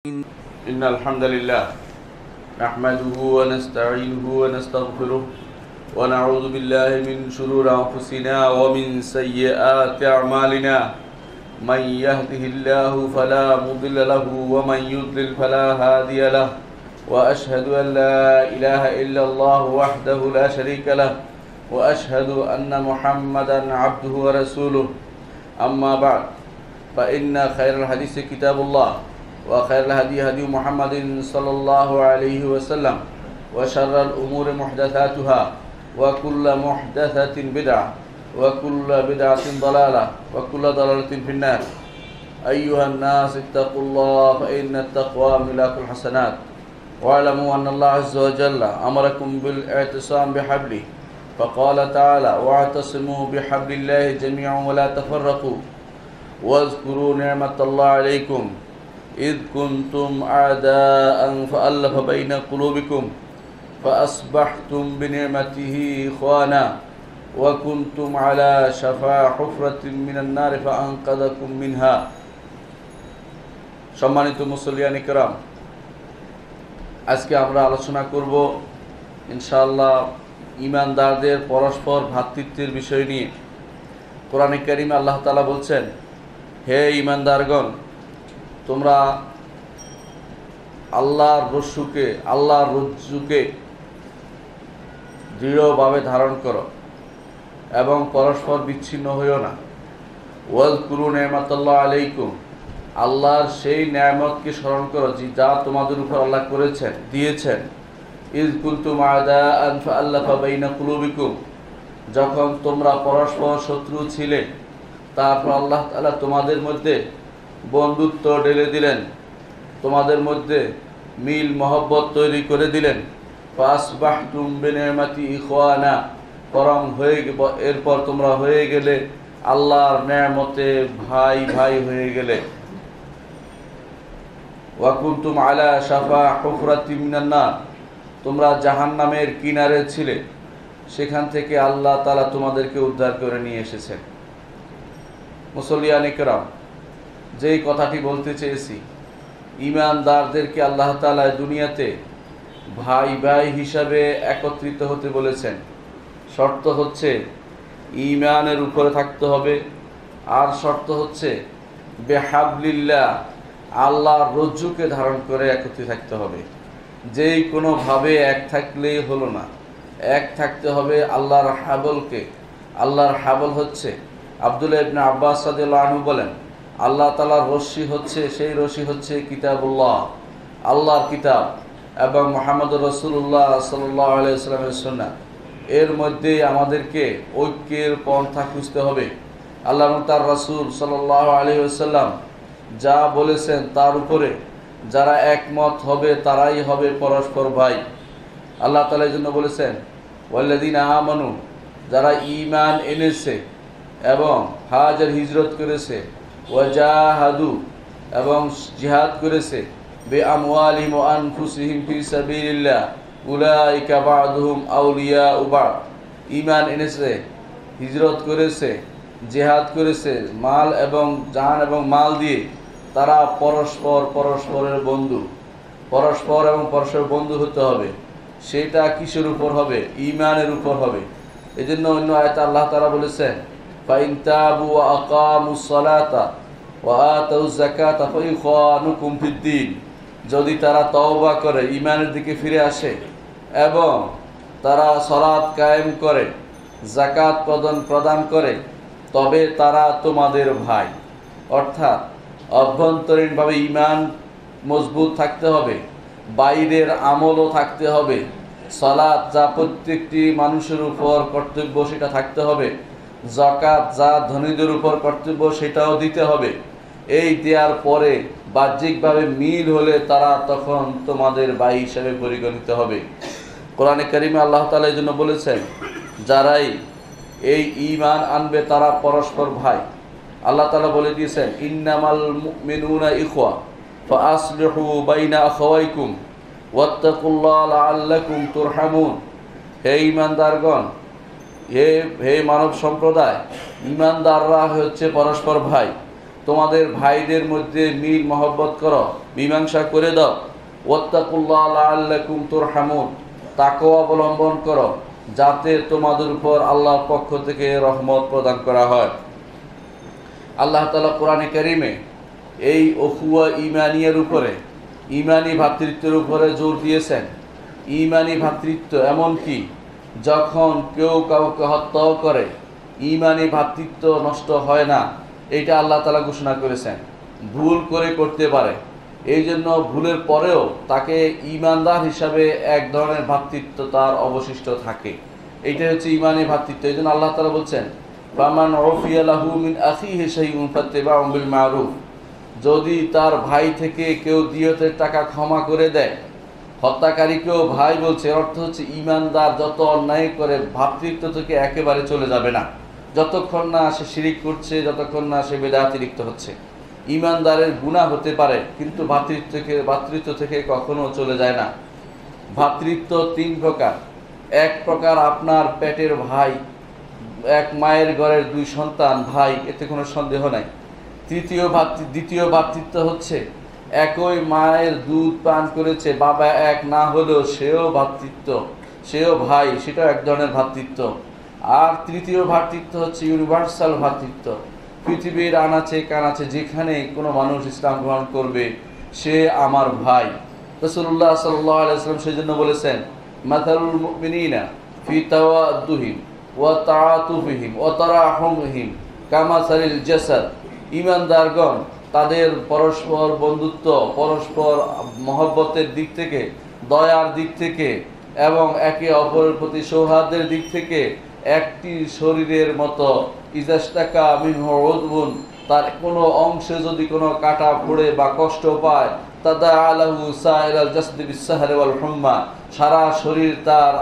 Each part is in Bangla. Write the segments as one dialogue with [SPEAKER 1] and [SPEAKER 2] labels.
[SPEAKER 1] إن الحمد لله نحمده ونستعينه ونستغفره ونعوذ بالله من شرور أنفسنا ومن سيئات أعمالنا من يهده الله فلا مضل له ومن يضلل فلا هادي له وأشهد أن لا إله إلا الله وحده لا شريك له وأشهد أن محمدا عبده ورسوله أما بعد فإن خير الحديث كتاب الله وخير الهدي هدي محمد صلى الله عليه وسلم وشر الأمور محدثاتها وكل محدثة بدعة وكل بدعة ضلالة وكل ضلالة في النار أيها الناس اتقوا الله فإن التقوى ملاك الحسنات واعلموا أن الله عز وجل أمركم بالاعتصام بحبله فقال تعالى واعتصموا بحبل الله جميعا ولا تفرقوا واذكروا نعمة الله عليكم إذ كنتم أعداء فألف بين قلوبكم فأصبحتم بنعمته إخوانا وكنتم على شفا حفرة من النار فأنقذكم منها সম্মানিত মুসল্লিয়ান ইকরাম, আজকে আমরা আলোচনা করব ইনশাআল্লাহ ঈমানদারদের পরস্পর ভ্রাতৃত্বের বিষয় নিয়ে। কোরআনে কারীমে আল্লাহ তাআলা বলছেন, হে ঈমানদারগণ, তোমরা আল্লাহর রজ্জুকে দৃঢ়ভাবে ধারণ করো এবং পরস্পর বিচ্ছিন্ন হইও না। ওয়াজকুরু নি'মাতাল্লাহ আলাইকুম, আল্লাহর সেই নিয়ামতকে স্মরণ করো যা তোমাদের উপর আল্লাহ দিয়েছেন। ইয কুনতুম আ'দাআন ফাআল্লাফা বাইনা কুলুবিকুম, যখন তোমরা পরস্পর শত্রু ছিলে, তারপর আল্লাহ তাআলা তোমাদের মধ্যে বন্ধুত্ব ঢেলে দিলেন, তোমাদের মধ্যে মিল মহব্বত তৈরি করে দিলেন। ফাসবাহতুম বিনি'মাতি ইখওয়ানা, এরপর তোমরা হয়ে গেলে আল্লাহর নেয়ামতে ভাই ভাই হয়ে গেলে। ওয়া কুনতুম আলা শাফা হুফরাতিম মিনান নার, তোমরা জাহান্নামের কিনারে ছিলে, সেখান থেকে আল্লাহ তাআলা তোমাদেরকে উদ্ধার করে নিয়ে এসেছেন। মুসল্লিয়ান ইকরাম, যেই কথাটি বলতে চেয়েছি, ঈমানদারদেরকে আল্লাহ তাআলা দুনিয়াতে ভাই ভাই হিসাবে একত্রিত হতে বলেছেন। শর্ত হচ্ছে ঈমানের উপরে থাকতে হবে, আর শর্ত হচ্ছে বেহাবলিল্লাহ, আল্লাহর রজ্জুকে ধারণ করে একত্রিত থাকতে হবে। যেই কোনোভাবে এক থাকলেই হলো না, এক থাকতে হবে আল্লাহর হাবলকে। আল্লাহর হাবল হচ্ছে, আব্দুল্লাহ ইবনে আব্বাস রাদিয়াল্লাহু আনহু বলেন, আল্লাহ তাআলার রশ্মি হচ্ছে, সেই রশ্মি হচ্ছে কিতাবুল্লাহ, আল্লাহর কিতাব, এবং মুহাম্মদুর রাসূলুল্লাহ সাল্লাল্লাহু আলাইহি ওয়াসাল্লামের সুন্নাহ। এর মধ্যে আমাদেরকে ঐক্যের পন্থা খুঁজতে হবে। আল্লাহ এবং তার রাসূল সাল্লাল্লাহু আলাইহি ওয়াসাল্লাম যা বলেছেন তার উপরে যারা একমত হবে তারাই হবে পরস্পর ভাই। আল্লাহ তাআলা এই জন্য বলেছেন, ওয়াল্লাযীনা আমানু, যারা ঈমান এনেছে এবং হাজার হিজরত করেছে, ওয়াজাহাদু, এবং জিহাদ করেছে, বিআমওয়ালিহিম ওয়া আনফুসিহিম ফি সাবিলিল্লাহ উলাইকা বা'দুহুম আউলিয়াউ বা'দ। ঈমান এনেছে, হিজরত করেছে, জিহাদ করেছে, মাল এবং জান এবং মাল দিয়ে, তারা পরস্পরের বন্ধু। পরস্পর বন্ধু হতে হবে। সেটা কিসের উপর হবে? ঈমানের উপর হবে। এজন্য অন্য আয়াতে আল্লাহ তাআলা বলেছেন, ফাইন তাবু ওয়া আকামুস সালাতা ওয়া আতাউয যাকাতা ফাইখানুকুম ফিদ্দীন, যদি তারা তওবা করে, ঈমানের দিকে ফিরে আসে এবং তারা সালাত কায়েম করে, যাকাত প্রদান করে, তবে তারা তোমাদের ভাই। অর্থাৎ অভ্যন্তরীণভাবে ঈমান মজবুত থাকতে হবে, বাইরের আমলও থাকতে হবে। সালাত যা প্রত্যেকটি মানুষের উপর কর্তব্য সেটা থাকতে হবে, যাকাত যা ধনীদের উপর কর্তব্য সেটাও দিতে হবে। এই দেওয়ার পরে বাহ্যিকভাবে মিল হলে তারা তখন তোমাদের ভাই হিসাবে পরিগণিত হবে। কোরআনে কারীমে আল্লাহ তাআলা এই জন্য বলেছেন, যারাই এই ঈমান আনবে তারা পরস্পর ভাই। আল্লাহ তাআলা বলে দিয়েছেন, ইন্নামাল মুমিনুনা ইখওয়া ফাআসলিহু বাইনা আখাওয়াইকুম ওয়াত্তাকুল্লাহ লাআল্লাকুম তুরহামুন। হে ঈমানদারগণ, হে মানব সম্প্রদায়, ঈমানদাররা হচ্ছে পরস্পর ভাই, তোমাদের ভাইদের মধ্যে মিল মহব্বত করো, মীমাংসা করে দাও। ওয়াত্তাকুল্লাহ লাআল্লাকুম তুরহামুন, তাকওয়া অবলম্বন করো যাতে তোমাদের উপর আল্লাহর পক্ষ থেকে রহমত প্রদান করা হয়। আল্লাহ তাআলা কোরআনে কারিমে এই উখওয়া ঈমানিয়ার উপরে, ঈমানি ভ্রাতৃত্বের উপরে জোর দিয়েছেন। ঈমানি ভ্রাতৃত্ব এমন কি যখন কেউ কাউকে হত্যাও করে ঈমানি ভ্রাতৃত্ব নষ্ট হয় না, এটা আল্লাহ তাআলা ঘোষণা করেছেন। ভুল করে করতে পারে, এই জন্য ভুলের পরেও তাকে ঈমানদার হিসাবে এক ধরনের ভ্রাতৃত্ব তার অবশিষ্ট থাকে। এইটা হচ্ছে ঈমানি ভ্রাতৃত্ব। এই জন্য আল্লাহ তাআলা বলছেন, ফামান উফিয়া লাহু মিন আখিহি শাইউন ফাত্তিবাউন বিল মারুফ, যদি তার ভাই থেকে কেউ দিয়তের টাকা ক্ষমা করে দেয়, হত্যাকারীকেও ভাই বলছে, অর্থ হচ্ছে ঈমানদার যত অন্যায় করে ভ্রাতৃত্ব থেকে একেবারে চলে যাবে না, যতক্ষণ না সে শিরিক করছে, যতক্ষণ না সে বেদাতে লিপ্ত হচ্ছে। ঈমানদারের গুনাহ হতে পারে কিন্তু ভ্রাতৃত্ব থেকে কখনো চলে যায় না। ভ্রাতৃত্ব তিন প্রকার। এক প্রকার আপনার পেটের ভাই, এক মায়ের ঘরের দুই সন্তান ভাই, এতে কোনো সন্দেহ নাই। দ্বিতীয় ভ্রাতৃত্ব হচ্ছে একই মায়ের দুধ পান করেছে, বাবা এক না হলেও সেও ভ্রাতৃত্ব, সেও ভাই, সেটাও এক ধরনের ভ্রাতৃত্ব। আর তৃতীয় ভ্রাতৃত্ব হচ্ছে ইউনিভার্সাল ভ্রাতৃত্ব। পৃথিবীর আনাচে কানাচে যেখানে কোনো মানুষ ইসলাম গ্রহণ করবে সে আমার ভাই। রাসূলুল্লাহ সাল্লাল্লাহু আলাইহি ওয়াসাল্লাম সেজন্য বলেছেন, মাথালুল মুমিনিনা ফি তাওয়াদ্দুহিম ওয়া তাআতুফিহিম ওয়া তারাহুমহিম কামাসালিল জাসাদ। ঈমানদারগণ তাদের পরস্পর বন্ধুত্ব, পরস্পর মহব্বতের দিক থেকে, দয়ার দিক থেকে এবং একে অপরের প্রতি সৌহার্দ্যের দিক থেকে একটি শরীরের মতো। ইজাস্তাকা মিনহু উযবুন, তার কোনো অংশে যদি কোনো কাটা পড়ে বা কষ্ট পায়, তাদাআলাহু সাইরাল জাসদি বিসসাহরি ওয়াল হুম্মা, সারা শরীর তার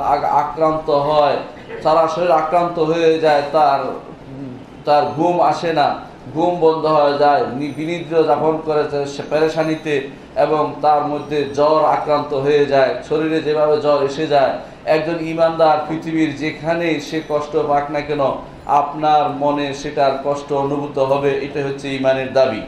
[SPEAKER 1] আক্রান্ত হয়, সারা শরীর আক্রান্ত হয়ে যায়, তার ঘুম আসে না, ঘুম বন্ধ হয়ে যায়, বিনিদ্র যাপন করেছে সে পেরেশানিতে, এবং তার মধ্যে জ্বর আক্রান্ত হয়ে যায়, শরীরে যেভাবে জ্বর এসে যায়। একজন ঈমানদার পৃথিবীর যেখানে সে কষ্ট পাক না কেন আপনার মনে সেটার কষ্ট অনুভূত হবে। এটা হচ্ছে ঈমানের দাবি।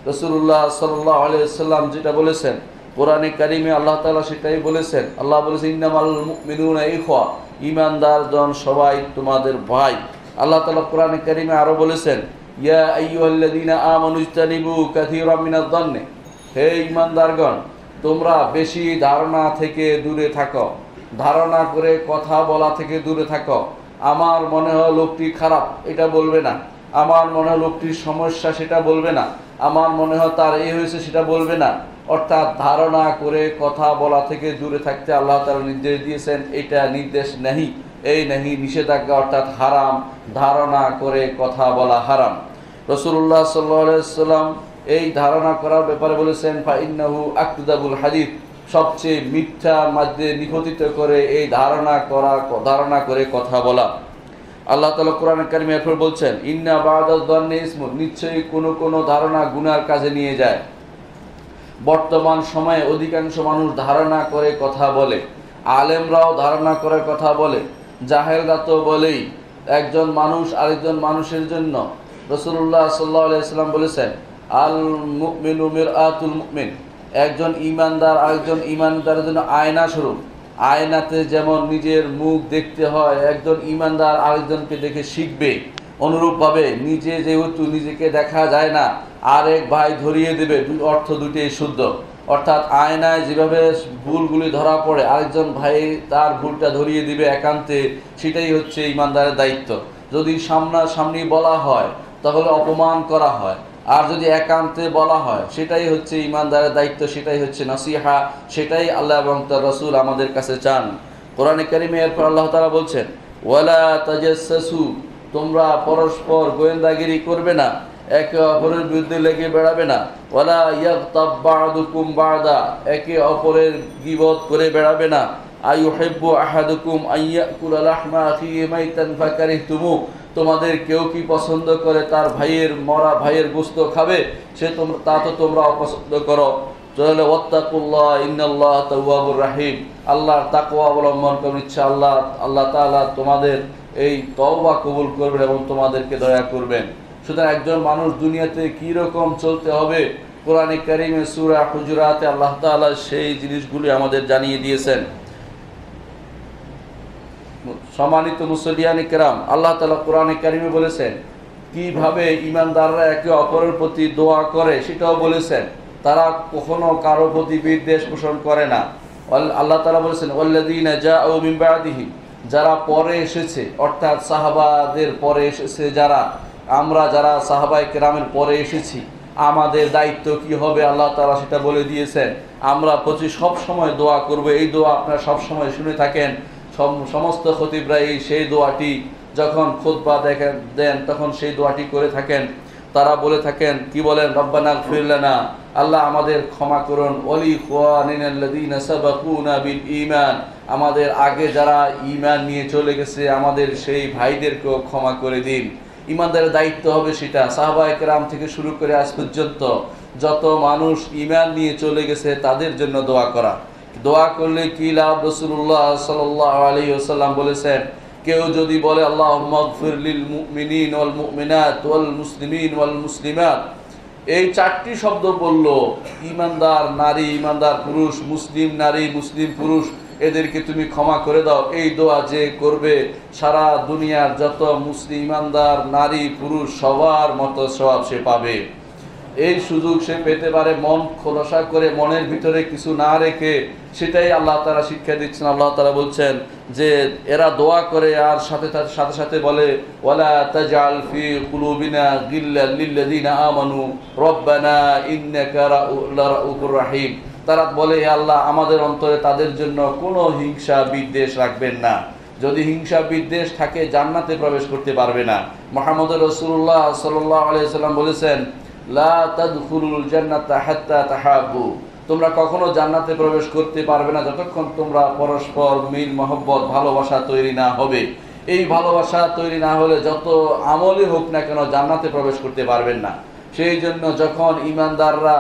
[SPEAKER 1] রাসূলুল্লাহ সাল্লাল্লাহু আলাইহি ওয়াসাল্লাম যেটা বলেছেন কোরআনে কারিমে, আল্লাহ তাআলা সেটাই বলেছেন। আল্লাহ বলেছেন, ইন্নামাল মুমিনুনা ইখওয়া, ঈমানদারগণ সবাই তোমাদের ভাই। আল্লাহ তাআলা কোরআনে কারিমে আরো বলেছেন, ইয়া আইয়ুহাল্লাযীনা আমানু ইজতানিবু কাসীরাম মিনাজ যান্নি, হে ঈমানদারগণ তোমরা বেশি ধারণা থেকে দূরে থাকো, ধারণা করে কথা বলা থেকে দূরে থাকো। আমার মনে হয় লোকটি খারাপ, এটা বলবে না। আমার মনে হয় লোকটির সমস্যা, সেটা বলবে না। আমার মনে হয় তার এই হয়েছে, সেটা বলবে না। অর্থাৎ ধারণা করে কথা বলা থেকে দূরে থাকতে আল্লাহ তাআলা নির্দেশ দিয়েছেন। এটা নির্দেশ নেই, এই নেই নিষেধাজ্ঞা, অর্থাৎ হারাম। ধারণা করে কথা বলা হারাম। রাসূলুল্লাহ সাল্লাল্লাহু আলাইহি ওয়াসাল্লাম এই ধারণা করার ব্যাপারে বলেছেন, ফাইন্নাহু আকযাবুল হাদিস, সবচেয়ে মিথ্যার মধ্যে নিপতিত করে এই ধারণা করে কথা বলা। আল্লাহ তাআলা কোরআনে কারিমে এরপর বলছেন, ইন্না বা'দাজ যান্নি ইসমুন, নিশ্চয়ই কোনো ধারণা গুনার কাজে নিয়ে যায়। বর্তমান সময়ে অধিকাংশ মানুষ ধারণা করে কথা বলে, আলেমরাও ধারণা করে কথা বলে, জাহেলরা তো বলেই। একজন মানুষ আরেকজন মানুষের জন্য, রাসূলুল্লাহ সাল্লাল্লাহু আলাইহি ওয়াসাল্লাম বলেছেন, আল মুমিনু মিরআতুল মুমিন, একজন ঈমানদার আরেকজন ঈমানদারের জন্য আয়না স্বরূপ। আয়নাতে যেমন নিজের মুখ দেখতে হয়, একজন ঈমানদার আরেকজনকে দেখে শিখবে। অনুরূপভাবে নিজে যেহেতু নিজেকে দেখা যায় না, আরেক ভাই ধরিয়ে দেবে, অর্থ দুটোই শুদ্ধ। অর্থাৎ আয়নায় যেভাবে ভুলগুলি ধরা পড়ে, আরেকজন ভাই তার ভুলটা ধরিয়ে দিবে একান্তে, সেটাই হচ্ছে ঈমানদারের দায়িত্ব। যদি সামনাসামনি বলা হয় তাহলে অপমান করা হয়, আর যদি একান্তে বলা হয় সেটাই হচ্ছে ঈমানদারের দায়িত্ব, সেটাই হচ্ছে নসিহা, সেটাই আল্লাহ এবং তার রাসূল আমাদের কাছে চান। কোরআনে কারিমে এরপর আল্লাহ তাআলা বলছেন, ওয়ালা তাজাসসু, তোমরা পরস্পর গোয়েন্দাগিরি করবে না, একে অপরের বিরুদ্ধে লেগে বেড়াবে না। ওয়ালা ইয়াগতাব বা'দুকুম বা'দা, একে অপরের গীবত করে বেড়াবে না। আইয়ুহিব্বু আহাদুকুম আইয়াকুলা লাহমা আখিহি মাইতান ফাকারিহতুমু, তোমাদের কেউ কি পছন্দ করে তার মরা ভাইয়ের গোশত খাবে? তা তো তোমরা অপছন্দ করো। তাহলে ওয়াত্তাকুল্লাহ ইন্নাল্লাহ তাওয়াবুর রাহিম, আল্লাহর তাকওয়া অবলম্বন করুন, ইনশাআল্লাহ আল্লাহ তাআলা তোমাদের এই তওবা কবুল করবেন এবং তোমাদেরকে দয়া করবেন। সুতরাং একজন মানুষ দুনিয়াতে কি রকম চলতে হবে কোরআনে কারিমে সূরা হুজুরাতে আল্লাহ তাআলা সেই জিনিসগুলি আমাদের জানিয়ে দিয়েছেন। সম্মানিত মুসল্লিয়ানে কেরাম, আল্লাহ তাআলা কোরআনে কারিমে বলেছেন কিভাবে ঈমানদাররা একে অপরের প্রতি দোয়া করে সেটাও বলেছেন। তারা কখনো কারো প্রতি বিদ্বেষ পোষণ করে না। আল্লাহ তাআলা বলেছেন ওয়াল্লাযীনা জাউ মিন বা'দিহিম, যারা পরে এসেছে, অর্থাৎ সাহাবাদের পরে এসেছে যারা, আমরা যারা সাহাবায়ে কেরামের পরে এসেছি, আমাদের দায়িত্ব কি হবে আল্লাহ তাআলা সেটা বলে দিয়েছেন। আমরা প্রতি সব সময় দোয়া করব। এই দোয়া আপনারা সব সময় শুনে থাকেন। সমস্ত খতিবরা সেই দোয়াটি যখন খুতবা দেন তখন সেই দোয়াটি করে থাকেন। তারা বলে থাকেন, কি বলেন? রব্বানা ইগফির লানা, আল্লাহ আমাদের ক্ষমা করুন, ওয়ালিইখওয়ানিনাল্লাযীনা সাবাকুনা বিল ঈমান, আমাদের আগে যারা ঈমান নিয়ে চলে গেছে আমাদের সেই ভাইদেরকেও ক্ষমা করে দিন। ঈমানদারের দায়িত্ব হবে সেটা। সাহাবায়ে কেরাম থেকে শুরু করে আজ পর্যন্ত যত মানুষ ঈমান নিয়ে চলে গেছে তাদের জন্য দোয়া করা। দোয়া করলে কি লাভ? রাসূলুল্লাহ সাল্লাল্লাহু আলাইহি ওয়াসাল্লাম বলেছেন, কেউ যদি বলে আল্লাহুম্মা ইগফির লিল মুমিনিন ওয়াল মুমিনাত ওয়াল মুসলিমিন ওয়াল মুসলিমাত, এই চারটি শব্দ বলল, ঈমানদার নারী, ঈমানদার পুরুষ, মুসলিম নারী, মুসলিম পুরুষ, এদেরকে তুমি ক্ষমা করে দাও। এই দোয়া যে করবে সারা দুনিয়ার যত মুসলিম ঈমানদার নারী পুরুষ সবার মতো সওয়াব সে পাবে। এই সুযোগ সে পেতে পারে মন খোলসা করে, মনের ভিতরে কিছু না রেখে। সেটাই আল্লাহ তাআলা শিক্ষা দিচ্ছেন। আল্লাহ তাআলা বলছেন যে এরা দোয়া করে আর সাথে সাথে বলে ওয়ালা তাজআল ফি কুলুবিনা গিল্লাল লিল্লাযিনা আমানু রব্বানা ইন্নাকা রাউফুর রাহিম। তারা বলে, হে আল্লাহ, আমাদের অন্তরে তাদের জন্য কোনো হিংসা বিদ্বেষ রাখবেন না। যদি হিংসা বিদ্বেষ থাকে জান্নাতে প্রবেশ করতে পারবে না। মুহাম্মদ রাসূলুল্লাহ সাল্লাল্লাহু আলাইহি ওয়াসাল্লাম বলেছেন, লা তাদখুলুল জান্নাতা হাত্তা তাহাব্বু, তোমরা কখনো জান্নাতে প্রবেশ করতে পারবে না যতক্ষণ তোমরা পরস্পর মিল মহব্বত ভালোবাসা তৈরি না হবে। এই ভালোবাসা তৈরি না হলে যত আমলই হোক না কেন জান্নাতে প্রবেশ করতে পারবেন না। সেই জন্য যখন ঈমানদাররা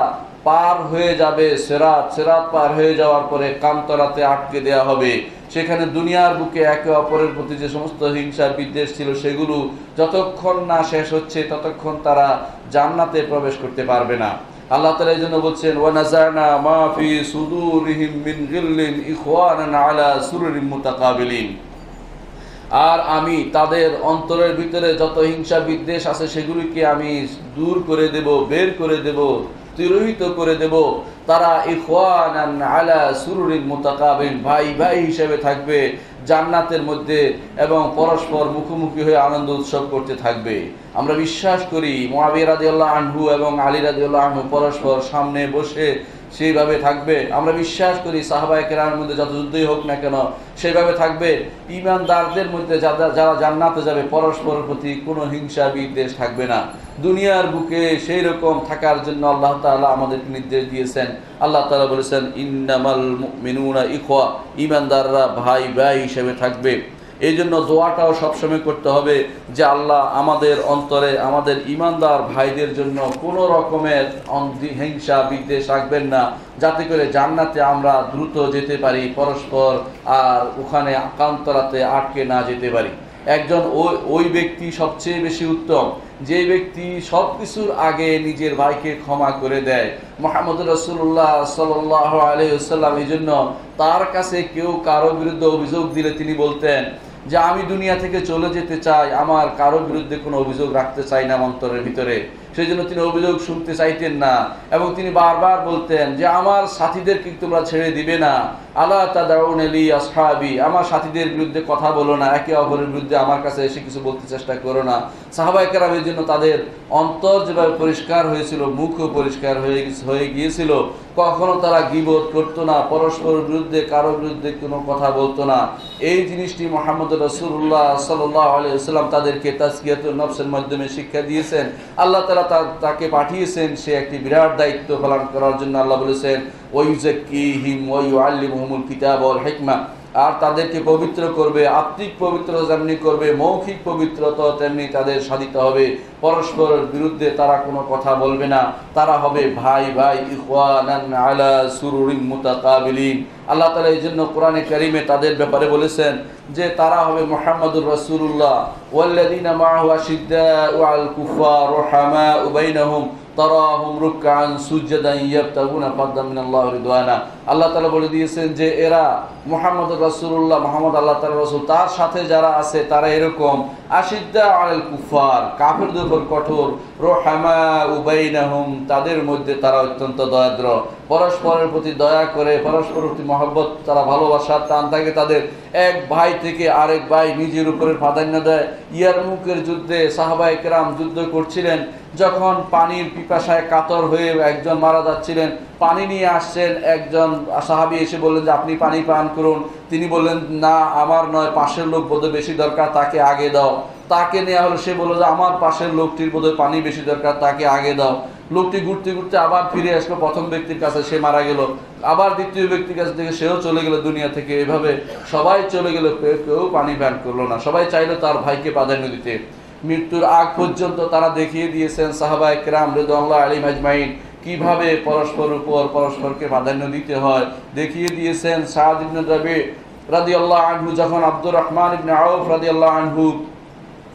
[SPEAKER 1] পার হয়ে যাবে সিরাত পার হয়ে যাওয়ার পরে কামতরাতে আটকে দেওয়া হবে, সেখানে দুনিয়ার বুকে একে অপরের প্রতি যে সমস্ত হিংসা বিদ্বেষ ছিল সেগুলো যতক্ষণ না শেষ হচ্ছে ততক্ষণ তারা জান্নাতে প্রবেশ করতে পারবে না। আল্লাহ তাআলা এই জন্য বলছেন ওয়া নাযানা মা ফি সুদুরিহিম মিন গিল্লিন ইখওয়ানান আলা সুরুরিন মুতাকাবিলিন, আর আমি তাদের অন্তরের ভিতরে যত হিংসা বিদ্বেষ আছে সেগুলিকে আমি দূর করে দেব, বের করে দেব, তিরোহিত করে দেব। তারা ইখওয়ানান আলা সুরুরিন মুতাকাবিলিন, ভাই ভাই হিসেবে থাকবে জান্নাতের মধ্যে এবং পরস্পর মুখোমুখি হয়ে আনন্দ উৎসব করতে থাকবে। আমরা বিশ্বাস করি মুআবিয়া রাদিয়াল্লাহু আনহু এবং আলী রাদিয়াল্লাহু আনহু পরস্পর সামনে বসে সেইভাবে থাকবে। আমরা বিশ্বাস করি সাহাবায়ে কেরামের মধ্যে যত যুদ্ধই হোক না কেন সেইভাবে থাকবে। ঈমানদারদের মধ্যে যারা জান্নাতে যাবে পরস্পরের প্রতি কোনো হিংসা বিদ্বেষ থাকবে না। দুনিয়ার বুকে সেই রকম থাকার জন্য আল্লাহ তাআলা আমাদেরকে নির্দেশ দিয়েছেন। আল্লাহ তাআলা বলেছেন ইন্নামাল মুমিনুনা ইখওয়া, ঈমানদাররা ভাই ভাই হিসেবে থাকবে। এই জন্য দোয়াটাও সবসময় করতে হবে যে আল্লাহ আমাদের অন্তরে আমাদের ঈমানদার ভাইদের জন্য কোনো রকমের হিংসা বিদ্বেষ রাখবেন না, যাতে করে জান্নাতে আমরা দ্রুত যেতে পারি পরস্পর আর ওখানে আকান্তরাতে আটকে না যেতে পারি। একজন ওই ব্যক্তি সবচেয়ে বেশি উত্তম যে ব্যক্তি সব কিছুর আগে নিজের ভাইকে ক্ষমা করে দেয়। মুহাম্মদ রাসূলুল্লাহ সাল্লাল্লাহু আলাইহি ওয়াসাল্লাম এই জন্য তার কাছে কেউ কারো বিরুদ্ধে অভিযোগ দিলে তিনি বলতেন যে আমি দুনিয়া থেকে চলে যেতে চাই, আমার কারো বিরুদ্ধে কোনো অভিযোগ রাখতে চাই না অন্তরের ভিতরে। সেই জন্য তিনি অভিযোগ শুনতে চাইতেন না এবং তিনি বারবার বলতেন যে আমার সাথীদেরকে তোমরা ছেড়ে দিবে না, আলা তাদাউনা লি আসহাবি, আমার সাথীদের বিরুদ্ধে কথা বলো না, একে অপরের বিরুদ্ধে আমার কাছে এসে কিছু বলতে চেষ্টা করো না। সাহাবায়ে কেরামের জন্য তাদের অন্তর যেভাবে পরিষ্কার হয়েছিল, মুখও পরিষ্কার হয়ে গিয়েছিল। কখনো তারা গীবত করতো না, পরস্পরের বিরুদ্ধে কারো বিরুদ্ধে কোনো কথা বলতো না। এই জিনিসটি মুহাম্মদ রাসূলুল্লাহ সাল্লাল্লাহু আলাইহি ওয়াসাল্লাম তাদেরকে তাজকিয়াতুন নফসের মাধ্যমে শিক্ষা দিয়েছেন। আল্লাহ তাআলা তাকে পাঠিয়েছেন সে একটি বিরাট দায়িত্ব পালন করার জন্য। আল্লাহ বলেছেন ওয়াইযাক্কিহিম ওয়া ইউআল্লিমুহুমুল কিতাব ওয়াল হিকমা, আর তাদেরকে পবিত্র করবে। আত্মিক পবিত্র যেমনি করবে, মৌখিক পবিত্রতা তেমনি তাদের সাধিত হবে। পরস্পরের বিরুদ্ধে তারা কোনো কথা বলবে না, তারা হবে ভাই ভাই, ইখওয়ানান আলা সুরুরিন মুতাকাবিলিন। আল্লাহ তাআলা এই জন্য কোরআনে কারিমে তাদের ব্যাপারে বলেছেন যে তারা হবে মুহাম্মাদুর রাসূলুল্লাহ ওয়াল্লাযীনা মাআহু আশিদ্দাউ আলাল কুফার রুহামাউ বাইনাহুম তারাহুম রুকআন সুজদান ইয়াবতাগুনা ফাদলান মিনাল্লাহি ওয়া রিদওয়ানা। আল্লাহ তাআলা বলে দিয়েছেন যে এরা মুহাম্মাদুর রাসূলুল্লাহ, মুহাম্মদ আল্লাহ তাআলার রাসূল, তার সাথে যারা আছে তারা এরকম আশিদ্দা আলাল কুফার, কাফিরদের উপর কঠোর, রুহামাউ বাইনাহুম, তাদের মধ্যে তারা অত্যন্ত দয়াদ্র, পরস্পরের প্রতি দয়া করে, পরস্পরের প্রতি মহব্বত, তারা ভালোবাসার টান থাকে তাদের। এক ভাই থেকে আরেক ভাই নিজের উপরে প্রাধান্য দেয়। ইয়ারমুকের যুদ্ধে সাহাবায়ে কেরাম যুদ্ধ করছিলেন, যখন পানির পিপাসায় কাতর হয়ে একজন মারা যাচ্ছিলেন, পানি নিয়ে আসছেন, একজন সাহাবী এসে বললেন যে আপনি পানি পান করুন। তিনি বললেন না, আমার নয়, পাশের লোক বোধহয় বেশি দরকার, তাকে আগে দাও। তাকে নেওয়া হলো, সে বলল যে আমার পাশের লোকটির বোধহয় পানি বেশি দরকার, তাকে আগে দাও। লোকটি ঘুরতে ঘুরতে আবার ফিরে আসলো প্রথম ব্যক্তির কাছে, সে মারা গেল। আবার দ্বিতীয় ব্যক্তির কাছে থেকে সেও চলে গেল দুনিয়া থেকে। এভাবে সবাই চলে গেল, কেউ পানি পান করলো না। সবাই চাইলো তার ভাইকে প্রাধান্য দিতে। মৃত্যুর আগ পর্যন্ত তারা দেখিয়ে দিয়েছেন সাহাবায়ে কেরাম রিদওয়ানুল্লাহি আলাইহিম আজমাইন কিভাবে পরস্পর উপর পরস্পরকে প্রাধান্য দিতে হয়, দেখিয়ে দিয়েছেন। সাদ ইবনে রাবি রাদিয়াল্লাহু আনহু যখন আব্দুর রহমান ইবনে আউফ রাদিয়াল্লাহু আনহু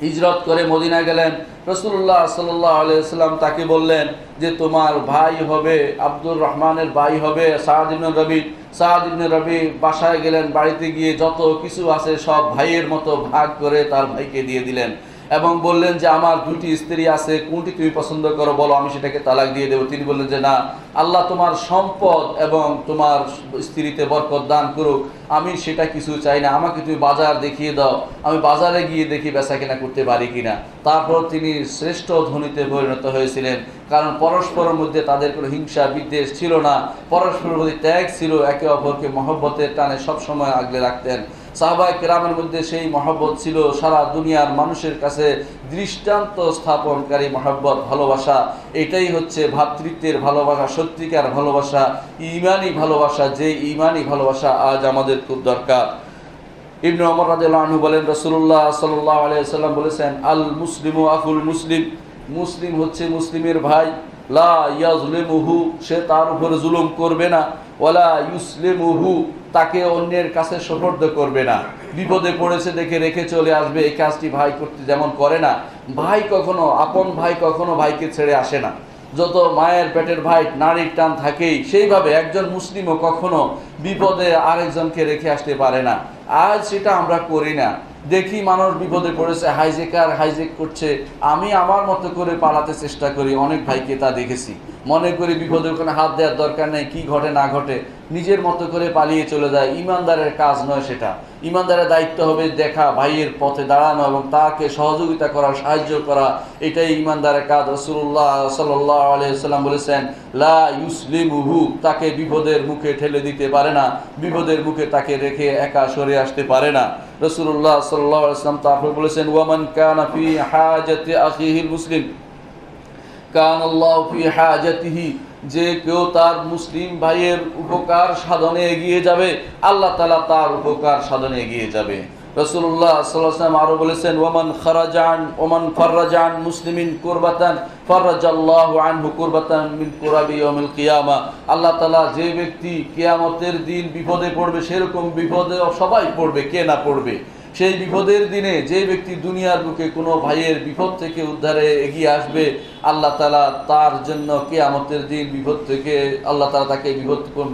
[SPEAKER 1] হিজরত করে মদিনা গেলেন, রাসূলুল্লাহ সাল্লাল্লাহু আলাইহি ওয়াসাল্লাম তাকে বললেন যে তোমার ভাই হবে, আব্দুর রহমানের ভাই হবে সাদ ইবনে রাবি। সাদ ইবনে রাবি বাসায় গেলেন, বাড়িতে গিয়ে যত কিছু আছে সব ভাইয়ের মতো ভাগ করে তার ভাইকে দিয়ে দিলেন এবং বললেন যে আমার দুটি স্ত্রী আছে, কোনটি তুমি পছন্দ করো বলো, আমি সেটাকে তালাক দিয়ে দেবো। তিনি বললেন যে না, আল্লাহ তোমার সম্পদ এবং তোমার স্ত্রীতে বরকত দান করুক, আমি সেটা কিছু চাই না, আমাকে তুমি বাজার দেখিয়ে দাও, আমি বাজারে গিয়ে দেখি বেচা কেনা করতে পারি কিনা। তারপর তিনি শ্রেষ্ঠ ধনীতে পরিণত হয়েছিলেন, কারণ পরস্পরের মধ্যে তাদের কোনো হিংসা বিদ্বেষ ছিল না, পরস্পরের প্রতি ত্যাগ ছিল, একে অপরকে মহব্বতের টানে সবসময় আগলে রাখতেন। সাহাবায়ে কেরামের মধ্যে সেই মহব্বত ছিল সারা দুনিয়ার মানুষের কাছে দৃষ্টান্ত স্থাপনকারী মহব্বত, ভালোবাসা। এটাই হচ্ছে ভ্রাতৃত্বের ভালোবাসা, সত্যিকার ভালোবাসা, ঈমানি ভালোবাসা, যে ঈমানি ভালোবাসা আজ আমাদের খুব দরকার। ইবনে ওমর রাদিয়াল্লাহু আনহু বলেন, রাসূলুল্লাহ সাল্লাল্লাহু আলাইহি ওয়াসাল্লাম বলেছেন, আল মুসলিমু আখুল মুসলিম, মুসলিম হচ্ছে মুসলিমের ভাই। লা ইয়াজলিমুহু, সে তার উপর জুলুম করবে না। ওয়ালা ইউসলিমুহু, তাকে অন্যের কাছে সুপর্দ করবে না। বিপদে পড়েছে দেখে রেখে চলে আসবে, এই কাজটি ভাই করতে যেমন করে না। ভাই কখনো, আপন ভাই কখনো ভাইকে ছেড়ে আসে না। যত মায়ের পেটের ভাই নারীর টান থাকেই, সেইভাবে একজন মুসলিমও কখনো বিপদে আরেকজনকে রেখে আসতে পারে না। আজ সেটা আমরা করি না। দেখি মানুষ বিপদে পড়েছে, হাইজেক করছে, আমি আমার মতো করে পালাতে চেষ্টা করি। অনেক ভাইকে তা দেখেছি, মনে করি বিপদের ওখানে হাত দেওয়ার দরকার নেই, কি ঘটে না ঘটে নিজের মতো করে পালিয়ে চলে যায়। ইমানদারের কাজ নয় সেটা। ইমানদারের দায়িত্ব হবে দেখা, ভাইয়ের পথে দাঁড়ানো এবং তাকে সহযোগিতা করা, সাহায্য করা, এটাই ইমানদারের কাজ। রাসূলুল্লাহ সাল্লাল্লাহু আলাইহি ওয়াসাল্লাম বলেছেন, লা ইউসলিমুহু, তাকে বিপদের মুখে ঠেলে দিতে পারে না, বিপদের মুখে তাকে রেখে একা সরে আসতে পারে না। রাসূলুল্লাহ সাল্লাল্লাহু আলাইহি ওয়াসাল্লাম তারপর বলেছেন, ওয়ামান কানা ফি হাজাতি আখিহিল মুসলিম কানাল্লাহু ফি হাজাতিহি, যে কেউ তার মুসলিম ভাইয়ের উপকার সাধনে এগিয়ে যাবে, আল্লাহ তাআলা তার উপকার সাধনে এগিয়ে যাবে। রাসূলুল্লাহ সাল্লাল্লাহু আলাইহি ওয়াসাল্লাম আরো বলেছেন, ওমান ফাররাজা আন মুসলিমিন কুরবাতান ফাররাজাল্লাহু আনহু কুরবাতান মিন কুরাবি ইয়াউমিল কিয়ামা। আল্লাহ তাআলা যে ব্যক্তি কিয়ামতের দিন বিপদে পড়বে, সেরকম বিপদে সবাই পড়বে, কে না পড়বে। সেই বিপদের দিনে যে ব্যক্তি দুনিয়ার বুকে কোনো ভাইয়ের বিপদ থেকে উদ্ধারে এগিয়ে আসবে, আল্লাহ তাআলা তার জন্য কিয়ামতের দিন বিপদ থেকে আল্লাহ তাআলা তাকে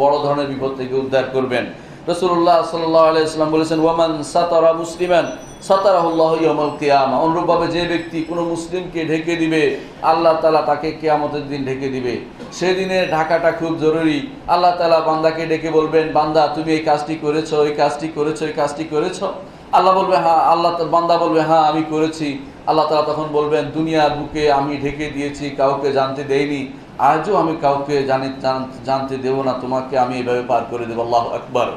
[SPEAKER 1] বড় ধরনের বিপদ থেকে উদ্ধার করবেন। রাসূলুল্লাহ সাল্লাল্লাহু আলাইহি ওয়াসাল্লাম বলেছেন, ওয়ামান সাতারা মুসলিমান সাতারাহুল্লাহু ইয়াউমাল কিয়ামা। অনুরূপভাবে যে ব্যক্তি কোনো মুসলিমকে ঢেকে দিবে, আল্লাহ তাআলা তাকে কিয়ামতের দিন ঢেকে দিবে। সেদিনে ঢাকাটা খুব জরুরি। আল্লাহ তাআলা বান্দাকে ডেকে বলবেন, বান্দা তুমি এই কাজটি করেছো, এই কাজটি করেছো, এই কাজটি করেছো। আল্লাহ বলবে হ্যাঁ, বান্দা বলবে হ্যাঁ আমি করেছি। আল্লাহ তাআলা তখন বলবেন, দুনিয়ার বুকে আমি ঢেকে দিয়েছি, কাউকে জানতে দেইনি, আজও আমি কাউকে জানতে দেব না, তোমাকে আমি এভাবে পার করে দেবো। আল্লাহু আকবার।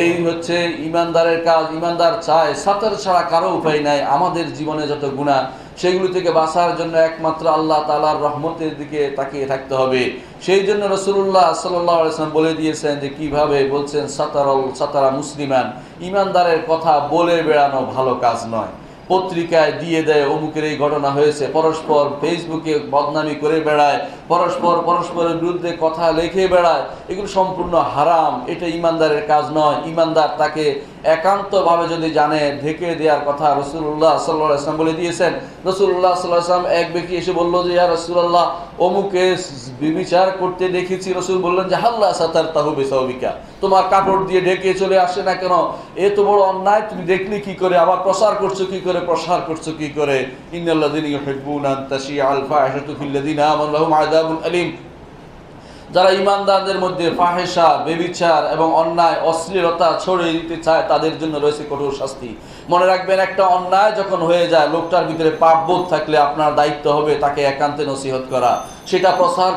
[SPEAKER 1] এই হচ্ছে ইমানদারের কাজ। ইমানদার চায় সাতর ছাড়া কারো উপায় নাই আমাদের জীবনে যত গুনাহ সেগুলো থেকে বাঁচার জন্য একমাত্র আল্লাহ তাআলার রহমতের দিকে তাকিয়ে থাকতে হবে। সেই জন্য রাসূলুল্লাহ সাল্লাল্লাহু আলাইহি ওয়াসাল্লাম বলে দিয়েছেন যে কিভাবে বলছেন, সাতারা মুসলিমান, ইমানদারের কথা বলে বেড়ানো ভালো কাজ নয়। পত্রিকায় দিয়ে দেয় অমুকের এই ঘটনা হয়েছে, পরস্পর ফেসবুকে বদনামি করে বেড়ায়, পরস্পরের বিরুদ্ধে কথা লিখে বেড়ায়, এগুলো সম্পূর্ণ হারাম। এটা ইমানদারের কাজ নয়। ইমানদার তাকে একান্তভাবে যদি জানে ঢেকে দেওয়ার কথা রাসূলুল্লাহ সাল্লাল্লাহু আলাইহি ওয়াসাল্লাম বলে দিয়েছেন। রাসূলুল্লাহ সাল্লাল্লাহু আলাইহি ওয়াসাল্লাম এক ব্যক্তি এসে বলল যে ইয়া রাসূলুল্লাহ, অমুকে বিবিচার করতে দেখেছি। রাসূল বললেন যে হাল্লা সাতারতাহু বিসাওবিকা, তোমার কাপড় দিয়ে ঢেকে চলে আসে না কেন? এত বড় অন্যায় তুমি দেখলি কি করে? আবার প্রসার করছো কি করে? ইন্নাল্লাযীনা ইউহিব্বুনা আন তাশিআল ফাহিশাতু ফিল্লাযীনা আমানু লাহুম আযাবুন আলীম। যারা ইমানদারদের মধ্যে ফাহেসা, বেবিচার এবং অন্যায় অশ্লীলতা ছড়িয়ে দিতে চায় তাদের জন্য রয়েছে কঠোর শাস্তি। মনে রাখবেন, একটা অন্যায় যখন হয়ে যায়, লোকটার ভিতরে পাপবোধ থাকলে আপনার দায়িত্ব হবে তাকে একান্তে নসিহত করা। সেটা প্রসার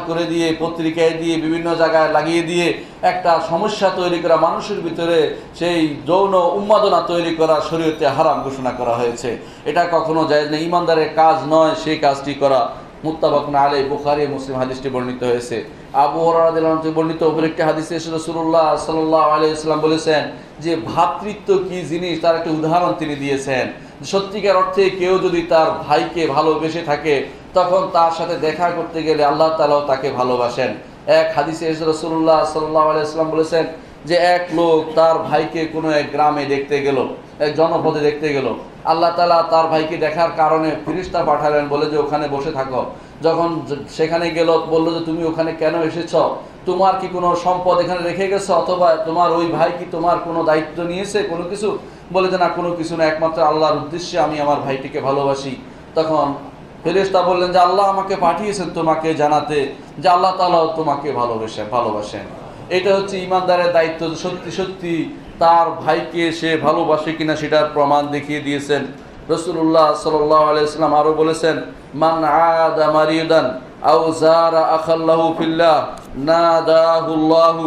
[SPEAKER 1] করে দিয়ে পত্রিকায় দিয়ে বিভিন্ন জায়গায় লাগিয়ে দিয়ে একটা সমস্যা তৈরি করা, মানুষের ভিতরে সেই যৌন উন্মাদনা তৈরি করা শরীয়তে হারাম ঘোষণা করা হয়েছে। এটা কখনো জায়েজ নেই, ইমানদারের কাজ নয় সেই কাজটি করা। মুত্তাফাকুন আলাইহি, বুখারী মুসলিম হাদিসটি বর্ণিত হয়েছে। আবু হুরায়রা রাদিয়াল্লাহু আনহু বর্ণিত অপর একটি হাদিসে রাসূলুল্লাহ সাল্লাল্লাহু আলাইহি ওয়াসাল্লাম বলেছেন যে ভ্রাতৃত্ব কি জিনিস তার একটা উদাহরণ তিনি দিয়েছেন। সত্যিকার অর্থে কেউ যদি তার ভাইকে ভালোবেসে থাকে তখন তার সাথে দেখা করতে গেলে আল্লাহ তাআলাও তাকে ভালোবাসেন। এক হাদিসে রাসূলুল্লাহ সাল্লাল্লাহু আলাইহি ওয়াসাল্লাম বলেছেন যে এক লোক তার ভাইকে কোনো এক গ্রামে দেখতে গেল, এক জনপদে দেখতে গেল। আল্লাহ তাআলা তার ভাইকে দেখার কারণে ফেরেশতা পাঠালেন, বলে যে ওখানে বসে থাকো। যখন সেখানে গেল, বললো যে তুমি ওখানে কেন এসেছ? তোমার কি কোনো সম্পদ এখানে রেখে গেছো, অথবা তোমার ওই ভাই কি তোমার কোনো দায়িত্ব নিয়েছে কোনো কিছু? বলে যে না, কোনো কিছু না, একমাত্র আল্লাহর উদ্দেশ্যে আমি আমার ভাইটিকে ভালোবাসি। তখন ফেরেশতা বললেন যে আল্লাহ আমাকে পাঠিয়েছেন তোমাকে জানাতে যে আল্লাহ তাআলাও তোমাকে ভালোবাসেন। এটা হচ্ছে ইমানদারের দায়িত্ব, সত্যি সত্যি তার ভাইকে সে ভালোবাসে কিনা সেটার প্রমাণ দেখিয়ে দিয়েছেন। রাসূলুল্লাহ সাল্লাল্লাহু আলাইহি ওয়াসাল্লাম আরো বলেছেন, মান আদা মারিদান আও যারা আখাল্লাহু ফিল্লাহ নাদাহুল্লাহু,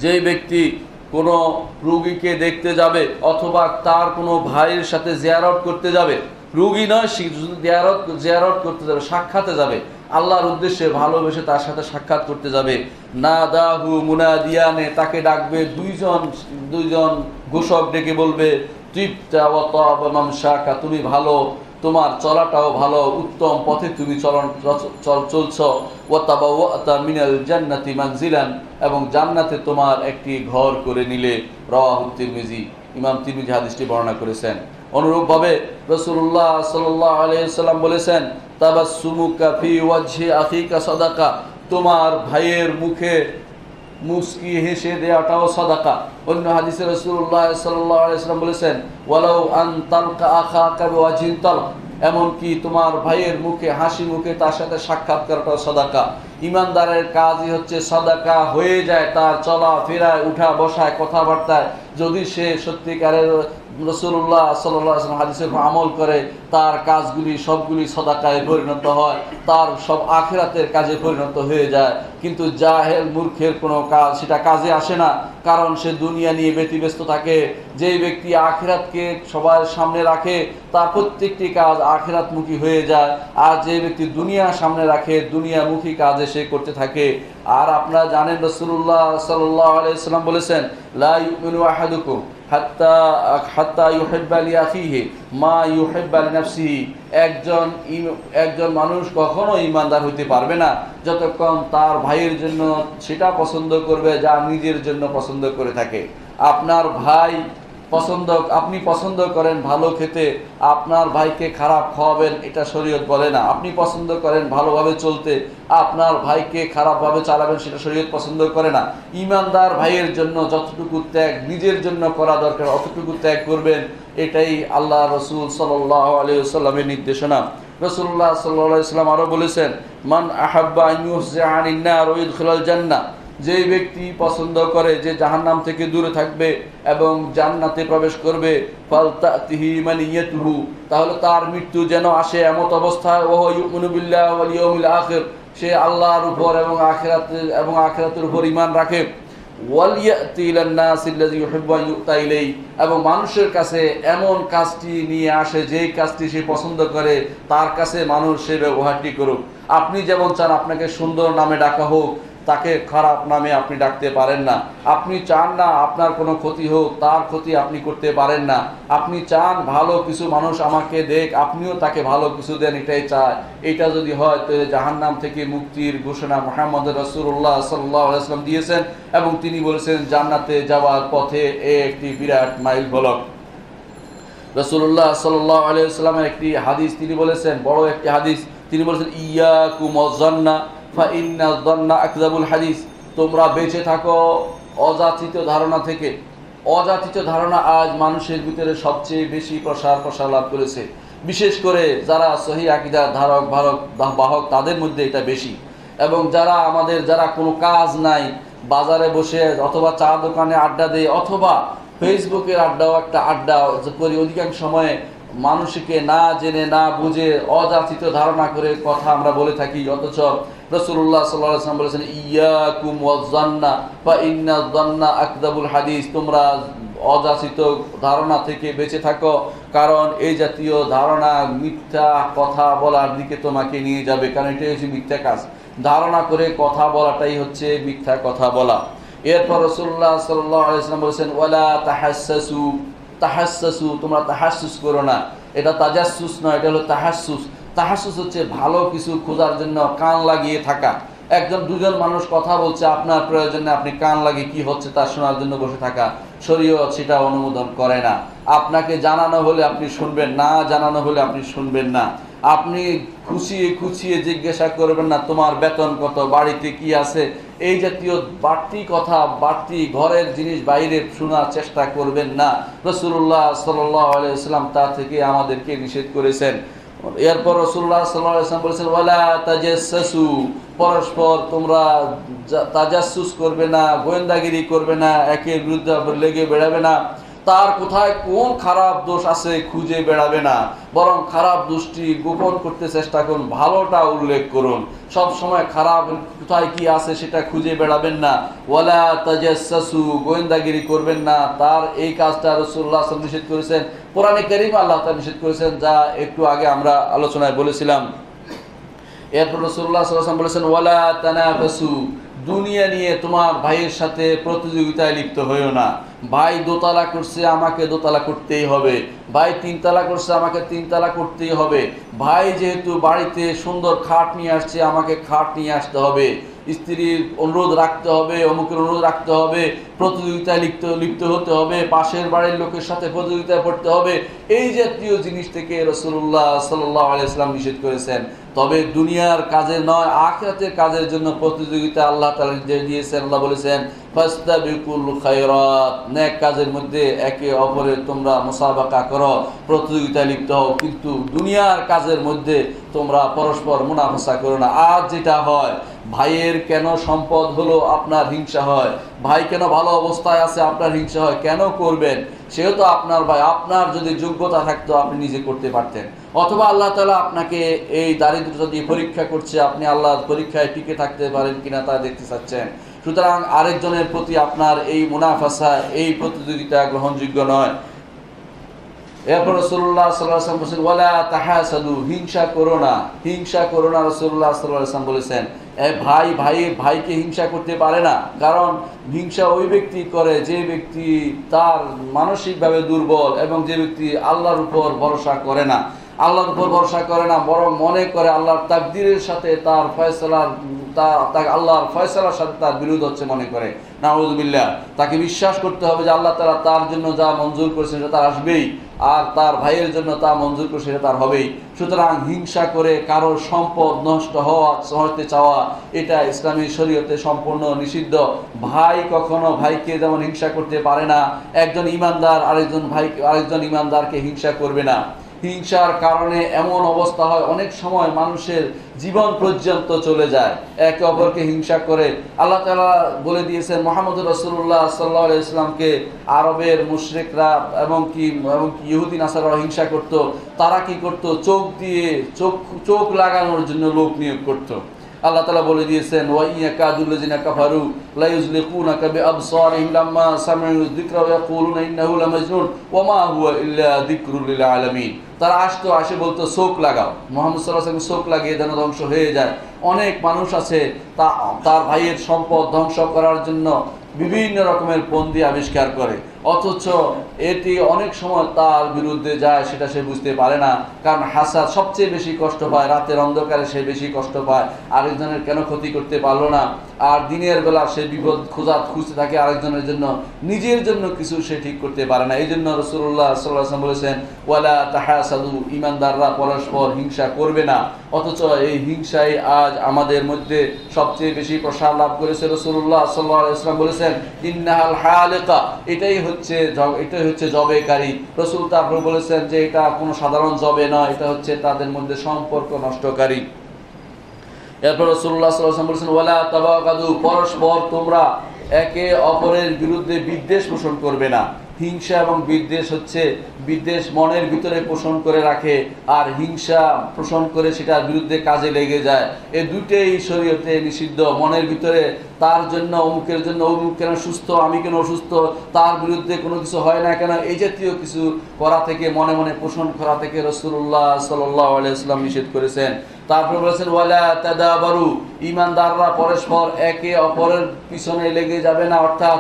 [SPEAKER 1] যে ব্যক্তি কোনো রোগীকে দেখতে যাবে অথবা তার কোনো ভাইয়ের সাথে জিয়ারত করতে যাবে, রোগী নয়, জিয়ারত করতে যাবে, সাক্ষাতে যাবে, আল্লাহর উদ্দেশ্যে ভালোবেসে তার সাথে সাক্ষাৎ করতে যাবে, নাদাহু মুনাদিয়ানে, তাকে ডাকবে দুইজন ঘোষক ডেকে বলবে তিবতা ওয়া তাবা মামশাকা, তুমি ভালো, তোমার চলাটাও ভালো, উত্তম পথে তুমি চলছ, ওয়া তাবাওয়াতা মিনাল জান্নাতি মানজিলান, এবং জান্নাতে তোমার একটি ঘর করে নিলে। রাওয়াহু তিরমিজি, ইমাম তিরমিজি হাদিসটি বর্ণনা করেছেন। অনুরূপভাবে রাসূলুল্লাহ সাল্লাল্লাহু আলাইহি ওয়াসাল্লাম বলেছেন, তাবাসসুমুকা ফি ওয়াজহি আখিকা সাদাকা, তোমার ভাইয়ের মুখে মুস্কি হেসে দেওয়াটাও সাদাকা। অন্য হাদিসে রাসূলুল্লাহ সাল্লাল্লাহু আলাইহি ওয়াসাল্লাম বলেছেন, ওয়ালাউ আন তালকা আখাকা বিওয়াজহিন তালক, এমনকি তোমার ভাইয়ের মুখে হাসি মুখে তার সাথে সাক্ষাৎ করাটাও সাদাকা। ইমানদারের কাজই হচ্ছে সাদাকা হয়ে যায় তার চলা ফেরায়, উঠা বসায়, কথাবার্তায়। যদি সে সত্যিকারের রাসূলুল্লাহ সাল্লাল্লাহু আলাইহি ওয়াসাল্লাম হাদিসের উপর আমল করে, তার কাজগুলি সবগুলি সাদাকায় পরিণত হয়, তার সব আখিরাতের কাজে পরিণত হয়ে যায়। কিন্তু জাহেল মূর্খের কোনো কাজ সেটা কাজে আসে না, কারণ সে দুনিয়া নিয়ে ব্যতিব্যস্ত থাকে। যেই ব্যক্তি আখিরাতকে সবার সামনে রাখে তার প্রত্যেকটি কাজ আখিরাতমুখী হয়ে যায়, আর যে ব্যক্তি দুনিয়া সামনে রাখে দুনিয়ামুখী কাজে সে করতে থাকে। আর আপনারা জানেন রাসূলুল্লাহ সাল্লাল্লাহু আলাইহি ওয়াসাল্লাম বলেছেন, লা ইউমিনু আহাদুকুম হাত্তা ইউহিব্বা লিআখিহি মা ইউহিব্বা লিনাফসিহি, একজন মানুষ কখনো ইমানদার হইতে পারবে না যতক্ষণ তার ভাইয়ের জন্য সেটা পছন্দ করবে যা নিজের জন্য পছন্দ করে থাকে। আপনার ভাই আপনি পছন্দ করেন ভালো খেতে, আপনার ভাইকে খারাপ খাওয়াবেন, এটা শরীয়ত বলে না। আপনি পছন্দ করেন ভালোভাবে চলতে, আপনার ভাইকে খারাপভাবে চালাবেন, সেটা শরীয়ত পছন্দ করে না। ইমানদার ভাইয়ের জন্য যতটুকু ত্যাগ নিজের জন্য করা দরকার অতটুকু ত্যাগ করবেন, এটাই আল্লাহ রাসূল সাল্লাল্লাহু আলাইহি ওয়াসাল্লামের নির্দেশনা। রাসূলুল্লাহ সাল্লাল্লাহু আলাইহি ওয়াসাল্লাম আরো বলেছেন, মান আহাব্বা আন ইউহজিআ আনিন নার ওয়া ইদখিলাল জান্নাহ, যে ব্যক্তি পছন্দ করে যে জাহান্নাম থেকে দূরে থাকবে এবং জান্নাতে প্রবেশ করবে, ফালতাতিহি মানিয়াতুহু, তাহলে তার মৃত্যু যেন আসে এমত অবস্থায়, ওয়া ইউমিনু বিল্লাহি ওয়াল ইয়াউমিল আখির, সে আল্লাহর উপর এবং আখিরাতের উপর ঈমান রাখে। ওয়ালিয়াতি ইলান নাসি আল্লাযী ইউহিব্বু আন ইউতা ইলাইহি, এবং মানুষের কাছে এমন কাজটি নিয়ে আসে যেই কাজটি সে পছন্দ করে, তার কাছে মানুষ সে ব্যবহারটি করুক। আপনি যেমন চান আপনাকে সুন্দর নামে ডাকা হোক, তাকে খারাপ নামে আপনি ডাকতে পারেন না। আপনি চান না আপনার কোনো ক্ষতি হোক, তার ক্ষতি আপনি করতে পারেন না। আপনি চান ভালো কিছু মানুষ আমাকে দেখ, আপনিও তাকে ভালো কিছু দেন, এটাই চায়। এটা যদি হয় তো জাহান্নাম থেকে মুক্তির ঘোষণা মুহাম্মদ রাসূলুল্লাহ সাল্লাল্লাহু আলাইহি ওয়াসাল্লাম দিয়েছেন, এবং তিনি বলেছেন জান্নাতে যাওয়ার পথে একটি বিরাট মাইল ফলক। রাসূলুল্লাহ সাল্লাল্লাহু আলাইহি ওয়াসাল্লামের একটি হাদিস তিনি বলেছেন, বড় একটি হাদিস, তিনি বলেছেন ইয়াকুম ওয়াজ-যান্না ফাইন্না যান্না আকযাবুল হাদিস। তোমরা বেঁচে থাকো অযাচিত ধারণা থেকে। অযাচিত ধারণা আজ মানুষের ভিতরে সবচেয়ে বেশি প্রসার লাভ করেছে। বিশেষ করে যারা সহিহ আকীদার বাহক তাদের মধ্যে এটা বেশি। এবং যারা কোনো কাজ নাই, বাজারে বসে অথবা চা দোকানে আড্ডা দেয়, অথবা ফেসবুকের আড্ডাও একটা আড্ডা করি, অধিকাংশ সময়ে মানুষকে না জেনে না বুঝে অযাচিত ধারণা করে কথা আমরা বলে থাকি। অথচ রাসূলুল্লাহ সাল্লাল্লাহু আলাইহি ওয়াসাল্লাম বলেছেন ইয়াকুম ওয়াজ-যান্না ফাইন্না যান্না আকযাবুল হাদিস। তোমরা অযাচিত ধারণা থেকে বেঁচে থাকো, কারণ এই জাতীয় ধারণা মিথ্যা কথা বলার দিকে তোমাকে নিয়ে যাবে। কারণ এটাই হচ্ছে মিথ্যা কাজ, ধারণা করে কথা বলাটাই হচ্ছে মিথ্যা কথা বলা। এরপর রাসূলুল্লাহ সাল্লাল্লাহু আলাইহি ওয়াসাল্লাম বলেছেন ওয়ালা তাহাসসু, তোমরা তাহাসসুস করো না। এটা তাজাসসুস নয়, এটা হলো তাহাসসুস। তাহাসসুস হচ্ছে ভালো কিছু খোঁজার জন্য কান লাগিয়ে থাকা। দুজন মানুষ কথা বলছে, আপনার প্রয়োজনে আপনি কান লাগিয়ে কি হচ্ছে তা শোনার জন্য বসে থাকা, শরীয়ত সেটা অনুমোদন করে না। আপনাকে জানানো হলে আপনি শুনবেন, না জানানো হলে আপনি শুনবেন না। আপনি খুঁচিয়ে জিজ্ঞাসা করবেন না তোমার বেতন কত, বাড়িতে কি আছে, এই জাতীয় বাড়তি কথা, বাড়তি ঘরের জিনিস বাইরে শোনার চেষ্টা করবেন না। রাসূলুল্লাহ সাল্লাল্লাহু আলাইহি ওয়াসাল্লাম তা থেকে আমাদেরকে নিষেধ করেছেন। এরপর রাসূলুল্লাহ সাল্লাল্লাহু আলাইহি ওয়াসাল্লাম বলেছেন ওয়ালা তাজাসসু, পরস্পর তোমরা তাজাসসুস করবে না, গোয়েন্দাগিরি করবে না, একের বিরুদ্ধে লেগে বেড়াবে না, তার কোথায় কোন খারাপ দোষ আছে খুঁজে বেড়াবে না, বরং খারাপ দোষটি গোপন করতে চেষ্টা করুন, ভালোটা উল্লেখ করুন। সব সময় খারাপ কোথায় কি আছে সেটা খুঁজে বেড়াবেন না। ওয়ালা তাজাসসু, গোয়েন্দাগিরি করবেন না। তার এই কাজটা রাসূলুল্লাহ সাল্লাল্লাহু আলাইহি ওয়াসাল্লাম নিষেধ করেছেন, কোরআনে কারীমে আল্লাহ তাআলা নিষেধ করেছেন, যা একটু আগে আমরা আলোচনায় বলেছিলাম। এরপর রাসূলুল্লাহ সাল্লাল্লাহু আলাইহি ওয়াসাল্লাম বলেছেন ওয়ালা তানাফাসু, দুনিয়া নিয়ে তোমার ভাইয়ের সাথে প্রতিযোগিতায় লিপ্ত হইও না। ভাই দোতলা করছে, আমাকে দোতলা করতেই হবে। ভাই তিনতলা করছে, আমাকে তিনতলা করতেই হবে। ভাই যেহেতু বাড়িতে সুন্দর খাট নিয়ে আসছে, আমাকে খাট নিয়ে আসতে হবে। স্ত্রীর অনুরোধ রাখতে হবে, অমুকের অনুরোধ রাখতে হবে, প্রতিযোগিতায় লিপ্ত হতে হবে, পাশের বাড়ির লোকের সাথে প্রতিযোগিতায় পড়তে হবে। এই জাতীয় জিনিস থেকে রাসূলুল্লাহ সাল্লাল্লাহু আলাইহি ওয়াসাল্লাম নিষেধ করেছেন। তবে দুনিয়ার কাজের নয়, আখিরাতের কাজের জন্য প্রতিযোগিতা আল্লাহ তাআলা দিয়েছেন। আল্লাহ বলেছেন ফাস্তাবিকুল খায়রাত, নেক কাজের মধ্যে একে অপরের তোমরা মুসাবাকা করো, প্রতিযোগিতায় লিপ্ত হও, কিন্তু দুনিয়ার কাজের মধ্যে তোমরা পরস্পর মুনাফাসা করো না। আজ যেটা হয়, ভাইয়ের কেন সম্পদ হলো আপনার হিংসা হয়, ভাই কেন ভালো অবস্থায় আছে আপনার হিংসা হয়। কেন করবেন? সেও তো আপনার ভাই। আপনার যদি যোগ্যতা থাকতো আপনি নিজে করতে পারতেন। অথবা আল্লাহ তাআলা আপনাকে এই দারিদ্রতা দিয়ে পরীক্ষা করছে, আপনি আল্লাহর পরীক্ষায় টিকে থাকতে পারেন কিনা তা দেখতে চাচ্ছেন। সুতরাং আরেকজনের প্রতি আপনার এই মুনাফাসা, এই প্রতিযোগিতা গ্রহণযোগ্য নয়। এরপর রাসূলুল্লাহ সাল্লাল্লাহু আলাইহি ওয়াসাল্লাম বলেছেন ওয়ালা তাহাসাদু, হিংসা করো না, হিংসা করো না। রাসূলুল্লাহ সাল্লাল্লাহু আলাইহি ওয়াসাল্লাম বলেছেন ভাইকে হিংসা করতে পারে না, কারণ হিংসা ওই ব্যক্তি করে যে ব্যক্তি তার মানসিকভাবে দুর্বল, এবং যে ব্যক্তি আল্লাহর উপর ভরসা করে না। আল্লাহর উপর ভরসা করে না, বরং মনে করে আল্লাহর তাকদীরের সাথে তার ফয়সালার আল্লাহর ফয়সালার সাথে তার বিরোধ হচ্ছে মনে করে। নাউযুবিল্লাহ। তাকে বিশ্বাস করতে হবে যে আল্লাহ তাআলা তার জন্য যা মঞ্জুর করেছেন সেটা তার আসবেই, আর তার ভাইয়ের জন্য তা মঞ্জুর করে সেটা তার হবেই। সুতরাং হিংসা করে কারোর সম্পদ নষ্ট হতে চাওয়া, এটা ইসলামী শরীয়তে সম্পূর্ণ নিষিদ্ধ। ভাই কখনো ভাইকে যেমন হিংসা করতে পারে না, একজন ঈমানদার আরেকজন ঈমানদারকে হিংসা করবে না। হিংসার কারণে এমন অবস্থা হয়, অনেক সময় মানুষের জীবন পর্যন্ত চলে যায় একে অপরকে হিংসা করে। আল্লাহ তাআলা বলে দিয়েছেন মুহাম্মদ রাসূলুল্লাহ সাল্লাল্লাহু আলাইহি ওয়াসাল্লামকে আরবের মুশরিকরা এবং কি ইহুদি নাসারারা হিংসা করত। তারা কি করত? চোখ লাগানোর জন্য লোক নিয়োগ করত। আল্লাহ তাআলা বলে দিয়েছেন, ওয়া ইয়াকাদুল্লাযিনা কাফারু লা ইউযলিকুনাকা বিআবসারিহিম লাম্মা সামি'ু যিকরা ওয়া ইয়াকুলুনা ইন্নাহু লামাজনুন ওয়া মা হুয়া ইল্লা যিকরুল লিল আলামিন। তারা আসে বলতো চোখ লাগাও, মুহাম্মদ সাল্লাল্লাহু আলাইহি ওয়াসাল্লাম চোখ লাগিয়ে যেন ধ্বংস হয়ে যায়। অনেক মানুষ আছে তার ভাইয়ের সম্পদ ধ্বংস করার জন্য বিভিন্ন রকমের পন্থী আবিষ্কার করে, অথচ এটি অনেক সময় তার বিরুদ্ধে যায়, সেটা সে বুঝতে পারে না। কারণ হাসাদ সবচেয়ে বেশি কষ্ট পায়, রাতের অন্ধকারে সে বেশি কষ্ট পায়, আরেকজনের কেন ক্ষতি করতে পারলো না। আর দিনের বেলা সে বিপদ খুঁজতে থাকে আরেকজনের জন্য, নিজের জন্য কিছু সে ঠিক করতে পারে না। এই জন্য রাসূলুল্লাহ সাল্লাল্লাহু আলাইহি ওয়াসাল্লাম বলেছেন, ওয়ালা তাহাসাদু, ঈমানদাররা পরস্পর হিংসা করবে না। অথচ এই হিংসাই আজ আমাদের মধ্যে সবচেয়ে বেশি প্রসার লাভ করেছে। রাসূলুল্লাহ সাল্লাল্লাহু আলাইহি ওয়াসাল্লাম বলেছেন, ইন্নাহাল হালিকা, এটাই হচ্ছে জবেকারী। রাসূল তারপর বলেছেন যে এটা কোনো সাধারণ জবে নয়, এটা হচ্ছে তাদের মধ্যে সম্পর্ক নষ্টকারী। এরপর রাসূলুল্লাহ সাল্লাল্লাহু আলাইহি ওয়াসাল্লাম বলেছেন, ওয়ালা তাবাগাদু, পরস্পর তোমরা একে অপরের বিরুদ্ধে বিদ্বেষ পোষণ করবে না। হিংসা এবং বিদ্বেষ মনের ভিতরে পোষণ করে রাখে, আর হিংসা পোষণ করে সেটার বিরুদ্ধে কাজে লেগে যায়। এই দুটেই শরীয়তে নিষিদ্ধ। মনের ভিতরে তার জন্য অমুকের জন্য অমুক কেন সুস্থ, আমি কেন অসুস্থ, তার বিরুদ্ধে কোনো কিছু হয় না কেন, এই জাতীয় কিছু করা থেকে, মনে মনে পোষণ করা থেকে রাসূলুল্লাহ সাল্লাল্লাহু আলাইহি ওয়াসাল্লাম নিষেধ করেছেন। তারপর বলেছেন, ওয়ালা তাদাবারু, ঈমানদাররা পরস্পর একে অপরের পিছনে লেগে যাবে না। অর্থাৎ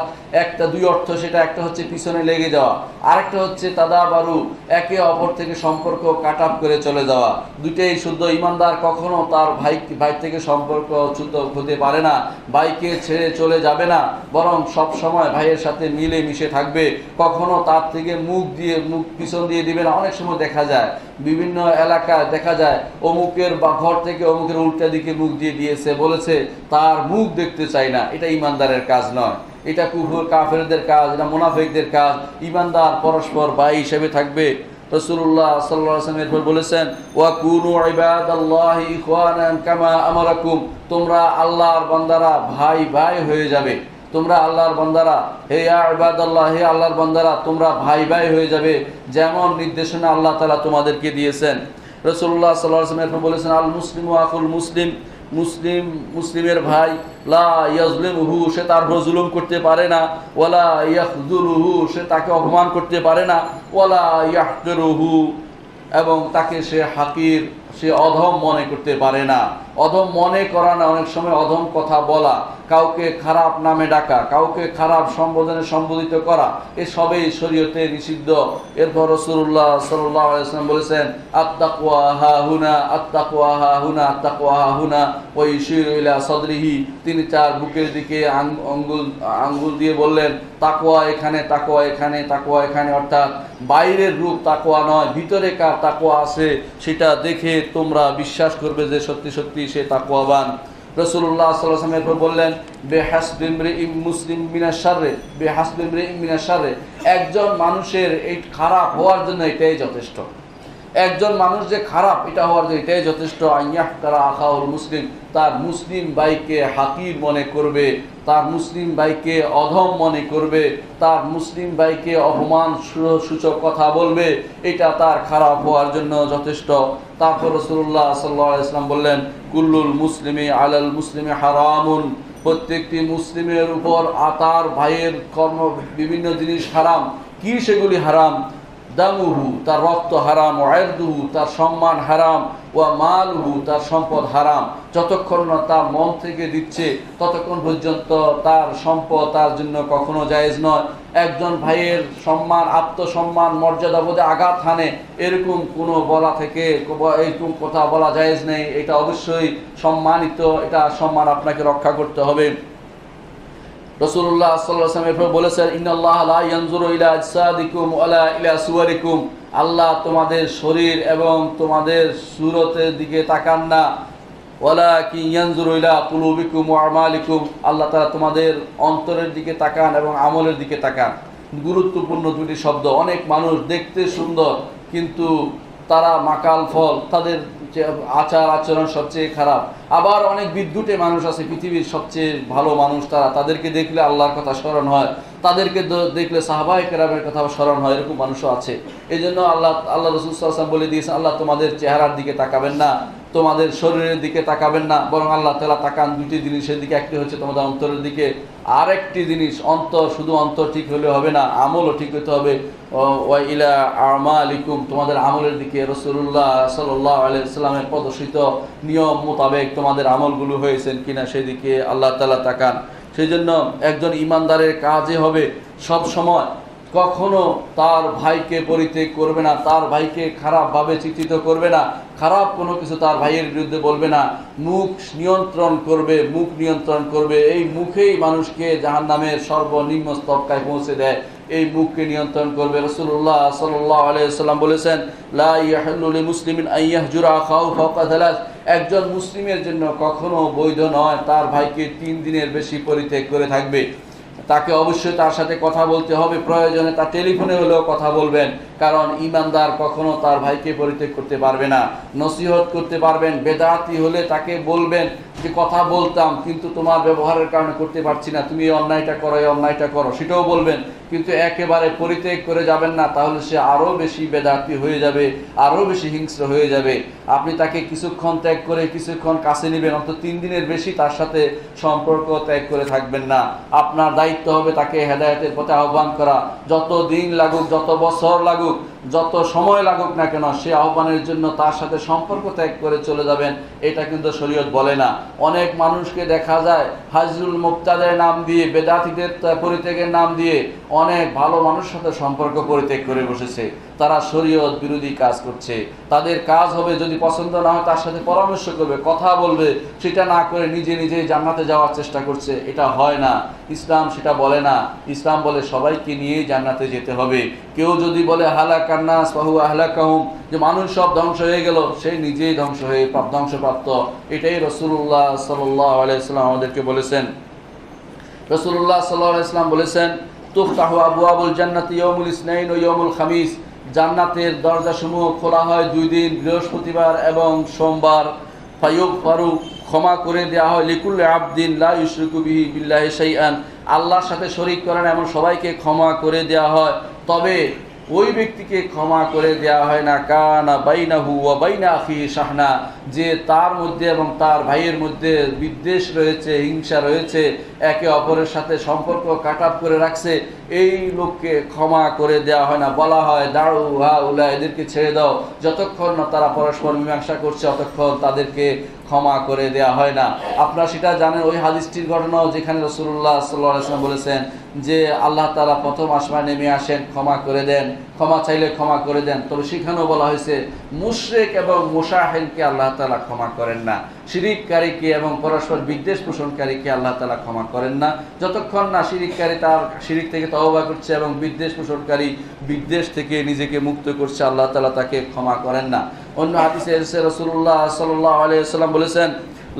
[SPEAKER 1] দুই অর্থ সেটা, একটা হচ্ছে পিছনে লেগে যাওয়া, আরেকটা হচ্ছে তাদাবারু, একে অপর থেকে সম্পর্ক কাট আপ করে চলে যাওয়া। দুইটাই শুদ্ধ। ঈমানদার কখনো তার ভাই থেকে সম্পর্ক চ্যুত হতে পারে না, ভাইকে ছেড়ে চলে যাবে না, বরং সব সময় ভাইয়ের সাথে মিলে মিশে থাকবে। কখনো তার থেকে মুখ পিছন দিয়ে দিবে না। অনেক সময় দেখা যায়, বিভিন্ন এলাকায় দেখা যায়, অমুকের বা ঘর থেকে অমুকের উল্টা দিকে মুখ দিয়ে দিয়েছে, বলেছে তার মুখ দেখতে চাই না। এটা ঈমানদারের কাজ নয়, এটা কুফর কাফেরদের কাজ, এটা মুনাফিকদের কাজ। ঈমানদার পরস্পর ভাই হিসেবে থাকবে। রাসূলুল্লাহ সাল্লাল্লাহু আলাইহি ওয়াসাল্লাম এরপর বলেছেন, ওয়া কুনু ইবাদাল্লাহি ইখওয়ানান কামা আমারাকুম, তোমরা আল্লাহর বান্দারা ভাই ভাই হয়ে যাবে। তোমরা আল্লাহর বান্দারা, হে ইবাদাল্লাহ, হে আল্লাহর বান্দারা, তোমরা ভাই ভাই হয়ে যাবে, যেমন নির্দেশনা আল্লাহ তাআলা তোমাদেরকে দিয়েছেন। রাসূলুল্লাহ সাল্লাল্লাহু আলাইহি ওয়াসাল্লাম এরপর বলেছেন, আল মুসলিমু আখুল মুসলিম, মুসলিমের ভাই, লা ইয়াজলিমুহু, সে তার উপর জুলুম করতে পারে না, ওয়ালা ইয়াখযুলুহু, সে তাকে অপমান করতে পারে না, ওয়ালা ইয়াহকিরুহু, এবং তাকে সে অধম মনে করতে পারে না। অধম মনে করা না, অনেক সময় অধম কথা বলা, কাউকে খারাপ নামে ডাকা, কাউকে খারাপ সম্বোধনে সম্বোধিত করা, এসবই শরীয়তে নিষিদ্ধ। এরপর রাসূলুল্লাহ সাল্লাল্লাহু আলাইহি ওয়াসাল্লাম বলেছেন, আত-তাকওয়া হাহুনা, আত-তাকওয়া হাহুনা, আত-তাকওয়া হাহুনা, ওয়া ইউশিরু ইলা সাদরিহি, তিনি তার বুকের দিকে আঙ্গুল দিয়ে বললেন, তাকওয়া এখানে, তাকওয়া এখানে, তাকওয়া এখানে। অর্থাৎ বাইরের রূপ তাকওয়া নয়, ভিতরে কার তাকওয়া আছে সেটা দেখে তোমরা বিশ্বাস করবে যে সত্যি সত্যি সে তাকওয়াবান। রাসূলুল্লাহ সাল্লাল্লাহু আলাইহি ওয়াসাল্লাম এরপর বললেন, বিহাসবি ইমরিইম মুসলিম মিনাশ শাররি, বিহাসবি ইমরিইম মিনাশ শাররি, একজন মানুষের এই খারাপ হওয়ার জন্য এটাই যথেষ্ট। একজন মানুষ যে খারাপ, এটা হওয়ার জন্য এটাই যথেষ্ট। আইয়াহতারা আখাউল মুসলিম, তার মুসলিম ভাইকে হাকির মনে করবে, তার মুসলিম ভাইকে অধম মনে করবে, তার মুসলিম ভাইকে অপমান সূচক কথা বলবে, এটা তার খারাপ হওয়ার জন্য যথেষ্ট। তারপর রাসূলুল্লাহ সাল্লাল্লাহু আলাইহি ওয়াসাল্লাম বললেন, কুল্লুল মুসলিমি আলাল মুসলিমি হারামুন, প্রত্যেকটি মুসলিমের উপর তার ভাইয়ের কর্ম বিভিন্ন জিনিস হারাম। কি সেগুলি হারাম? দামুহু, তার রক্ত হারাম, ওয়াইরদুহু, তার সম্মান হারাম, ওয়া মালুহু, তার সম্পদ হারাম। যতক্ষণ না তার মন থেকে দিচ্ছে ততক্ষণ পর্যন্ত তার সম্পদ তার জন্য কখনো জায়েজ নয়। একজন ভাইয়ের সম্মান, আত্মসম্মান, মর্যাদা বোধে আঘাত হানে, এরকম কোনো এরকম কথা বলা জায়েজ নেই। এটা অবশ্যই সম্মানিত, এটা সম্মান আপনাকে রক্ষা করতে হবে। রাসূলুল্লাহ সাল্লাল্লাহু আলাইহি ওয়াসাল্লাম বলেছেন, ইন্নাল্লাহা লা ইয়ানজুরু ইলা আজসাদিকুম ওয়ালা ইলা সুওয়ারিকুম, আল্লাহ তোমাদের শরীর এবং তোমাদের সূরতের দিকে তাকান না, ওয়ালাকিন ইয়ানজুরু ইলা কুলুবিকুম ওয়া আমালিকুম, আল্লাহ তাআলা তোমাদের অন্তরের দিকে তাকান এবং আমলের দিকে তাকান। গুরুত্বপূর্ণ দুটি শব্দ। অনেক মানুষ দেখতে সুন্দর কিন্তু তারা মাকাল ফল, তাদের যে আচার আচরণ সবচেয়ে খারাপ। আবার অনেক বিদ্যুটে মানুষ আছে, পৃথিবীর সবচেয়ে ভালো মানুষ তারা, তাদেরকে দেখলে আল্লাহর কথা স্মরণ হয়, তাদেরকে দেখলে সাহাবায়ে কেরামের কথা স্মরণ হয়, এরকম মানুষও আছে। এই জন্য আল্লাহ রাসূল সাল্লাল্লাহু আলাইহি ওয়াসাল্লাম বলে দিয়েছেন, আল্লাহ তোমাদের চেহারার দিকে তাকাবেন না, তোমাদের শরীরের দিকে তাকাবেন না, বরং আল্লাহ তাআলা তাকান দুটি জিনিসের দিকে। একটি হচ্ছে তোমাদের অন্তরের দিকে, আর একটি জিনিস অন্তর, শুধু অন্তর ঠিক হলে হবে না, আমলও ঠিক হতে হবে। ওয়া ইলা আমালিকুম, তোমাদের আমলের দিকে রাসূলুল্লাহ সাল্লাল্লাহু আলাইহি ওয়াসাল্লামের প্রদর্শিত নিয়ম মোতাবেক তোমাদের আমলগুলো হয়েছেন কিনা সেদিকে আল্লাহ তাআলা তাকান। সেই জন্য একজন ইমানদারের কাজে হবে সব সময় কখনো তার ভাইকে পরিত্যাগ করবে না, তার ভাইকে খারাপভাবে চিত্রিত করবে না, খারাপ কোনো কিছু তার ভাইয়ের বিরুদ্ধে বলবে না, মুখ নিয়ন্ত্রণ করবে, মুখ নিয়ন্ত্রণ করবে। এই মুখেই মানুষকে জাহান্নামের সর্বনিম্ন স্তবকায় পৌঁছে দেয়, এই মুখকে নিয়ন্ত্রণ করবে। রাসূলুল্লাহ সাল্লাল্লাহু আলাইহি ওয়াসাল্লাম বলেছেন, লা ইয়াহিল্লু লিমুসলিমিন আন ইয়াহজুরা আখাহু ফাওকা সালাস, একজন মুসলিমের জন্য কখনো বৈধ নয় তার ভাইকে 3 দিনের বেশি পরিত্যাগ করে থাকবে। তাকে অবশ্যই তার সাথে কথা বলতে হবে, প্রয়োজনে তার টেলিফোনে হলেও কথা বলবেন, কারণ ঈমানদার কখনো তার ভাইকে পরিত্যাগ করতে পারবে না। নসিহত করতে পারবেন, বেদাতি হলে তাকে বলবেন যে কথা বলতাম কিন্তু তোমার ব্যবহারের কারণে করতে পারছি না, তুমি এই অন্যায়টা করো, এই অন্যায়টা করো, সেটাও বলবেন, কিন্তু একেবারে পরিত্যাগ করে যাবেন না, তাহলে সে আরও বেশি বেদাতি হয়ে যাবে, আরও বেশি হিংস্র হয়ে যাবে। আপনি তাকে কিছুক্ষণ ত্যাগ করে কিছুক্ষণ কাছে নেবেন, অন্তত 3 দিনের বেশি তার সাথে সম্পর্ক ত্যাগ করে থাকবেন না। আপনার দায়িত্ব হবে তাকে হেদায়েতের পথে আহ্বান করা, যত দিন লাগুক, যত বছর লাগুক, যত সময় লাগুক না কেন, সে আহ্বানের জন্য তার সাথে সম্পর্ক ত্যাগ করে চলে যাবেন, এটা কিন্তু শরীয়ত বলে না। অনেক মানুষকে দেখা যায় হাজরুল মুক্তাদের নাম দিয়ে, বেদাতীদের পরিত্যাগের নাম দিয়ে অনেক ভালো মানুষের সাথে সম্পর্ক পরিত্যাগ করে বসেছে, তারা শরীয়ত বিরোধী কাজ করছে। তাদের কাজ হবে যদি পছন্দ না হয় তার সাথে পরামর্শ করবে, কথা বলবে, সেটা না করে নিজে নিজেই জান্নাতে যাওয়ার চেষ্টা করছে, এটা হয় না। ইসলাম সেটা বলে না, ইসলাম বলে সবাইকে নিয়েই জান্নাতে যেতে হবে। কেউ যদি বলে হালাকান নাস ফাহু আহলাকাহুম, যে মানুষ সব ধ্বংস হয়ে গেল, সে নিজেই ধ্বংস হয়ে ধ্বংসপ্রাপ্ত, এটাই রাসূলুল্লাহ সাল্লাল্লাহু আলাইহি ওয়াসাল্লাম আমাদেরকে বলেছেন। রাসূলুল্লাহ সাল্লাল্লাহু আলাইহি ওয়াসাল্লাম বলেছেন, তুফতাহু আবওয়াবুল জান্নাতি ইয়াউমুল ইসনাইন ওয়া ইয়াউমুল খামিস, জান্নাতের দরজাসমূহ খোলা হয় 2 দিন, বৃহস্পতিবার এবং সোমবার। ফায়ুগফারু, ক্ষমা করে দেওয়া হয়, লিকুল্লি আবদিন লা ইউশরিকু বিহি বিল্লাহি শাইআন, আল্লাহর সাথে শরীক করে না এমন সবাইকে ক্ষমা করে দেওয়া হয়। তবে ওই ব্যক্তিকে ক্ষমা করে দেওয়া হয় না কানা বাইনাহু ওয়া বাইনা আখিহি শাহনা, যে তার মধ্যে এবং তার ভাইয়ের মধ্যে বিদ্বেষ রয়েছে, হিংসা রয়েছে, একে অপরের সাথে সম্পর্ক কাটআপ করে রাখছে, এই লোককে ক্ষমা করে দেওয়া হয় না। বলা হয় দাউ হাউলা, এদেরকে ছেড়ে দাও, যতক্ষণ না তারা পরস্পর মীমাংসা করছে ততক্ষণ তাদেরকে ক্ষমা করে দেওয়া হয় না। আপনারা সেটা জানেন, ওই হাদিসটির ঘটনাও যেখানে রাসূলুল্লাহ সাল্লাল্লাহু আলাইহি ওয়াসাল্লাম বলেছেন যে আল্লাহ তাআলা প্রথম আসমানে নেমে আসেন, ক্ষমা করে দেন, ক্ষমা চাইলে ক্ষমা করে দেন। তবে সেখানেও বলা হয়েছে মুশরিক এবং মুশাহিনকে আল্লাহ তাআলা ক্ষমা করেন না, শিরিককারীকে এবং পরস্পর বিদ্বেষ পোষণকারীকে আল্লাহ তাআলা ক্ষমা করেন না, যতক্ষণ না শিরিককারী তার শিরিক থেকে তওবা করছে এবং বিদ্বেষ পোষণকারী বিদ্বেষ থেকে নিজেকে মুক্ত করছে, আল্লাহ তাআলা তাকে ক্ষমা করেন না। অন্য হাদিসে এসেছে রাসূলুল্লাহ সাল্লাল্লাহু আলাইহি ওয়াসাল্লাম বলেছেন,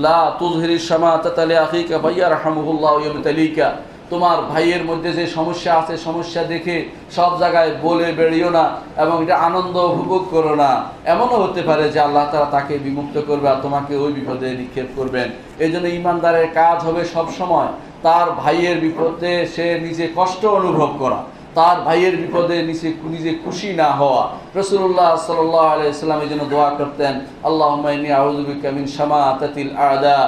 [SPEAKER 1] লা তুযহিরিশ শামাতাতা লিআখিকা ফায়ারহামুহুল্লাহু ইয়াবতালিকা, তোমার ভাইয়ের মধ্যে যে সমস্যা আছে, সমস্যা দেখে সব জায়গায় বলে বেরিও না এবং এটা আনন্দ উপভোগ করো না। এমনও হতে পারে যে আল্লাহ তাআলা তাকে বিমুক্ত করবে আর তোমাকে ওই বিপদে নিক্ষেপ করবেন। এই জন্য ইমানদারের কাজ হবে সব সময় তার ভাইয়ের বিপদে সে নিজে কষ্ট অনুভব করা, তার ভাইয়ের বিপদে নিজে খুশি না হওয়া। রাসূলুল্লাহ সাল্লাল্লাহু আলাইহি ওয়াসাল্লাম এই জন্য দোয়া করতেন, আল্লাহুম্মা ইন্নী আউযু বিকা মিন শামাতাতিল আ'দা,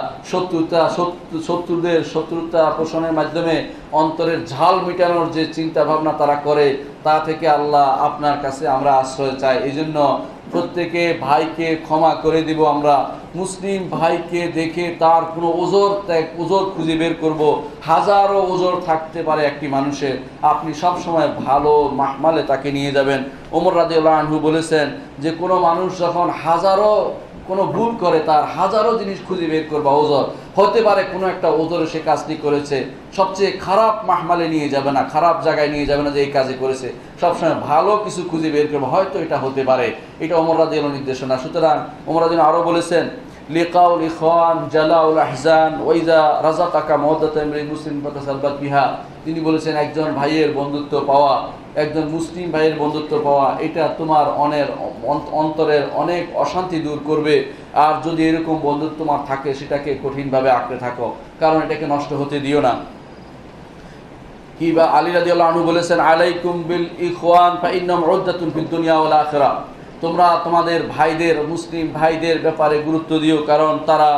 [SPEAKER 1] শত্রুদের শত্রুতা পোষণের মাধ্যমে অন্তরের ঝাল মিটানোর যে চিন্তা ভাবনা তারা করে, তা থেকে আল্লাহ আপনার কাছে আমরা আশ্রয় চাই। এই জন্য প্রত্যেকে ভাইকে ক্ষমা করে দিব। আমরা মুসলিম ভাইকে দেখে তার কোনো ওজর খুঁজে বের করব। হাজারো ওজর থাকতে পারে একটি মানুষের, আপনি সব সময় ভালো মাহমালে তাকে নিয়ে যাবেন। ওমর রাদিয়াল্লাহু আনহু বলেছেন যে কোনো মানুষ যখন হাজারো কোনো ভুল করে, তার হাজারো জিনিস খুঁজে বের করবা ওজর। হতে পারে কোনো একটা ওজরে সে কাজটি করেছে, সবচেয়ে খারাপ মাহমালে নিয়ে যাবে না, খারাপ জায়গায় নিয়ে যাবে না যে এই কাজে করেছে, সবসময় ভালো কিছু খুঁজে বের করবে, হয়তো এটা হতে পারে। এটা ওমর রাদিয়াল্লাহু নির্দেশনা। সুতরাং ওমর রাদিয়াল্লাহু আরও বলেছেন, লিকাউল ইখওয়ান জালাউল আহজান ওয়া ইযা রাযাকাকা মাওদাতা ইমরিন মুসলিম ফাতাসাব্বাত বিহা, তিনি বলেছেন একজন ভাইয়ের বন্ধুত্ব পাওয়া, একজন মুসলিম ভাইয়ের বন্ধুত্ব পাওয়া, এটা তোমার অন্তরের অনেক অশান্তি দূর করবে। আর যদি এরকম বন্ধুত্ব তোমার থাকে সেটাকে কঠিনভাবে আঁকড়ে থাকো, কারণ এটাকে নষ্ট হতে দিও না। কিবা আলী রাদিয়াল্লাহু আনহু বলেছেন, আলাইকুম বিল ইখওয়ান ফাইন্নাহুম উদ্দাতুন ফিদ দুনিয়া ওয়াল আখিরাহ। তোমরা তোমাদের ভাইদের, মুসলিম ভাইদের ব্যাপারে গুরুত্ব দিও, কারণ তারা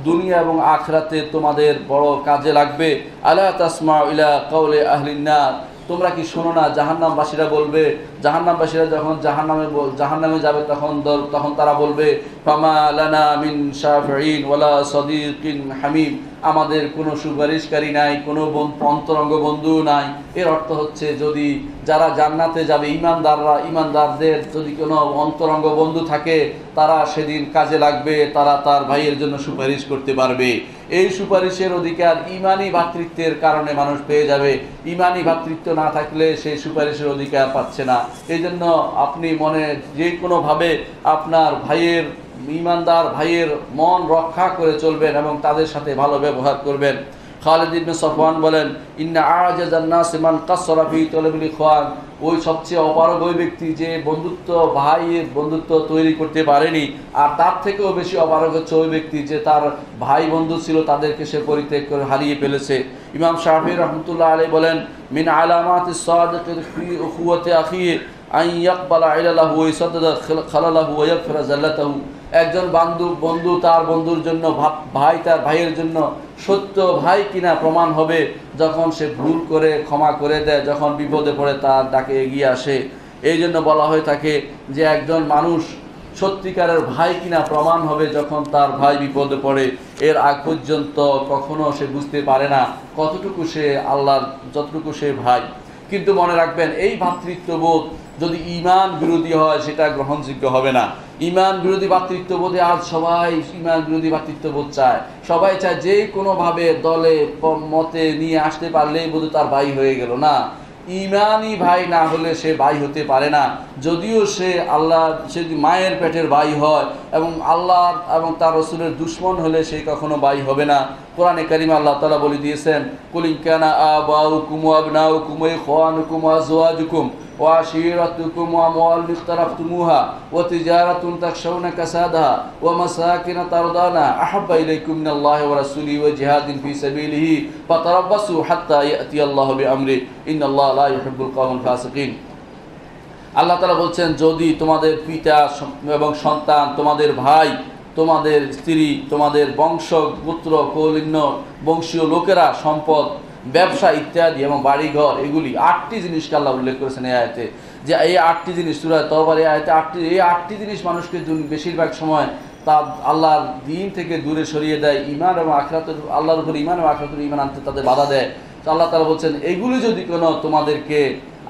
[SPEAKER 1] দুনিয়া এবং আখিরাতে তোমাদের বড় কাজে লাগবে। আলা তাসমাউ ইলা কাউলি আহলিন নার, তোমরা কি শোনো না জাহান্নামবাসীরা বলবে, জাহান্নামবাসীরা যখন জাহান্নামে যাবে তখন তারা বলবে, ফামা লানা মিন শাফিঈন ওয়ালা সাদীকিন হামিম, আমাদের কোনো সুপারিশকারী নাই, কোনো অন্তরঙ্গ বন্ধু নাই। এর অর্থ হচ্ছে, যদি যারা জান্নাতে যাবে ইমানদারদের যদি কোনো অন্তরঙ্গ বন্ধু থাকে, তারা সেদিন কাজে লাগবে, তারা তার ভাইয়ের জন্য সুপারিশ করতে পারবে। এই সুপারিশের অধিকার ইমানি ভ্রাতৃত্বের কারণে মানুষ পেয়ে যাবে। ইমানি ভ্রাতৃত্ব না থাকলে সেই সুপারিশের অধিকার পাচ্ছে না। এই জন্য আপনি মনে যে কোনোভাবে আপনার ইমানদার ভাইয়ের মন রক্ষা করে চলবেন এবং তাদের সাথে ভালো ব্যবহার করবেন। খালিদ ইবনে সাফওয়ান বলেন, ইন্না আ'জাজান নাস মান কাসসারা ফি তালাবিল ইখওয়ান, ওই সবচেয়ে অপারগ ওই ব্যক্তি যে ভাইয়ের বন্ধুত্ব তৈরি করতে পারেনি। আর তার থেকেও বেশি অপারগ হচ্ছে ওই ব্যক্তি যে তার ভাই বন্ধু ছিল তাদেরকে সে পরিত্যাগ করে হারিয়ে ফেলেছে। ইমাম শাফিঈ রাহমাতুল্লাহ আলাইহি বলেন, মিন আলামাতিস সাদিকি ফি উখুওয়াতি আখিহি আন ইয়াকবালা ইলাহু ওয়া ইয়াসাদ্দাদা খালালাহু ওয়া ইয়াগফিরা যাল্লাতাহু। একজন বন্ধু তার বন্ধুর জন্য, ভাই তার ভাইয়ের জন্য সত্য ভাই কিনা প্রমাণ হবে যখন সে ভুল করে ক্ষমা করে দেয়, যখন বিপদে পড়ে তার ডাকে এগিয়ে আসে। এই জন্য বলা হয়ে থাকে যে একজন মানুষ সত্যিকারের ভাই কিনা প্রমাণ হবে যখন তার ভাই বিপদে পড়ে। এর আগ পর্যন্ত কখনো সে বুঝতে পারে না কতটুকু সে আল্লাহর, যতটুকু সে ভাই। কিন্তু মনে রাখবেন, এই ভ্রাতৃত্ববোধ যদি ঈমান বিরোধী হয় সেটা গ্রহণযোগ্য হবে না। ঈমান বিরোধী ভ্রাতৃত্ববোধে আজ সবাই ঈমান বিরোধী ভ্রাতৃত্ববোধ চায়। সবাই চায় যে কোনোভাবে দলে মতে নিয়ে আসতে পারলেই বোধ তার ভাই হয়ে গেল। না, ঈমানি ভাই না হলে সে ভাই হতে পারে না। যদিও সে যদি মায়ের পেটের ভাই হয় এবং আল্লাহ এবং তার রাসূলের দুশমন হলে সে কখনো ভাই হবে না। কোরআনে কারিমে আল্লাহ তাআলা বলে দিয়েছেন, কুল ইন কানা আবাউকুম ওয়া আবনাউকুম ওয়া ইখওয়ানুকুম ওয়া আজওয়াজুকুম ওয়া আশীরাতুকুম ওয়া আমওয়ালুন ইখতারাফতুমুহা ওয়া তিজারাতুন তাখশাউনা কাসাদাহা ওয়া মাসাকিন তারদানা আহাব্বা ইলাইকুম মিনাল্লাহি ওয়া রাসূলিহি ওয়া জিহাদিন ফি সাবিলিহি ফাতারাব্বাসু হাত্তা ইয়াতিয়াল্লাহু বিআমরি ইন্নাল্লাহা লা ইউহিব্বুল কওমাল ফাসিকিন। আল্লাহ তাআলা বলছেন, যদি তোমাদের পিতা এবং সন্তান, তোমাদের ভাই, তোমাদের স্ত্রী, তোমাদের বংশপুত্র কৌলিন্য বংশীয় লোকেরা, সম্পদ, ব্যবসা ইত্যাদি এবং বাড়িঘর, এগুলি 8টি জিনিসকে আল্লাহ উল্লেখ করেছেন এই আয়াতে। যে এই 8টি জিনিস সূরা তাওবার এই আয়াতে 8টি জিনিস মানুষকে বেশিরভাগ সময় তা আল্লাহর দ্বীন থেকে দূরে সরিয়ে দেয়। ঈমান এবং আখিরাতের, আল্লাহর উপর ঈমান এবং আখিরাতের ঈমান আনতে তাদের বাধা দেয়। তো আল্লাহ তাআলা বলছেন, এইগুলি যদি কোনো তোমাদেরকে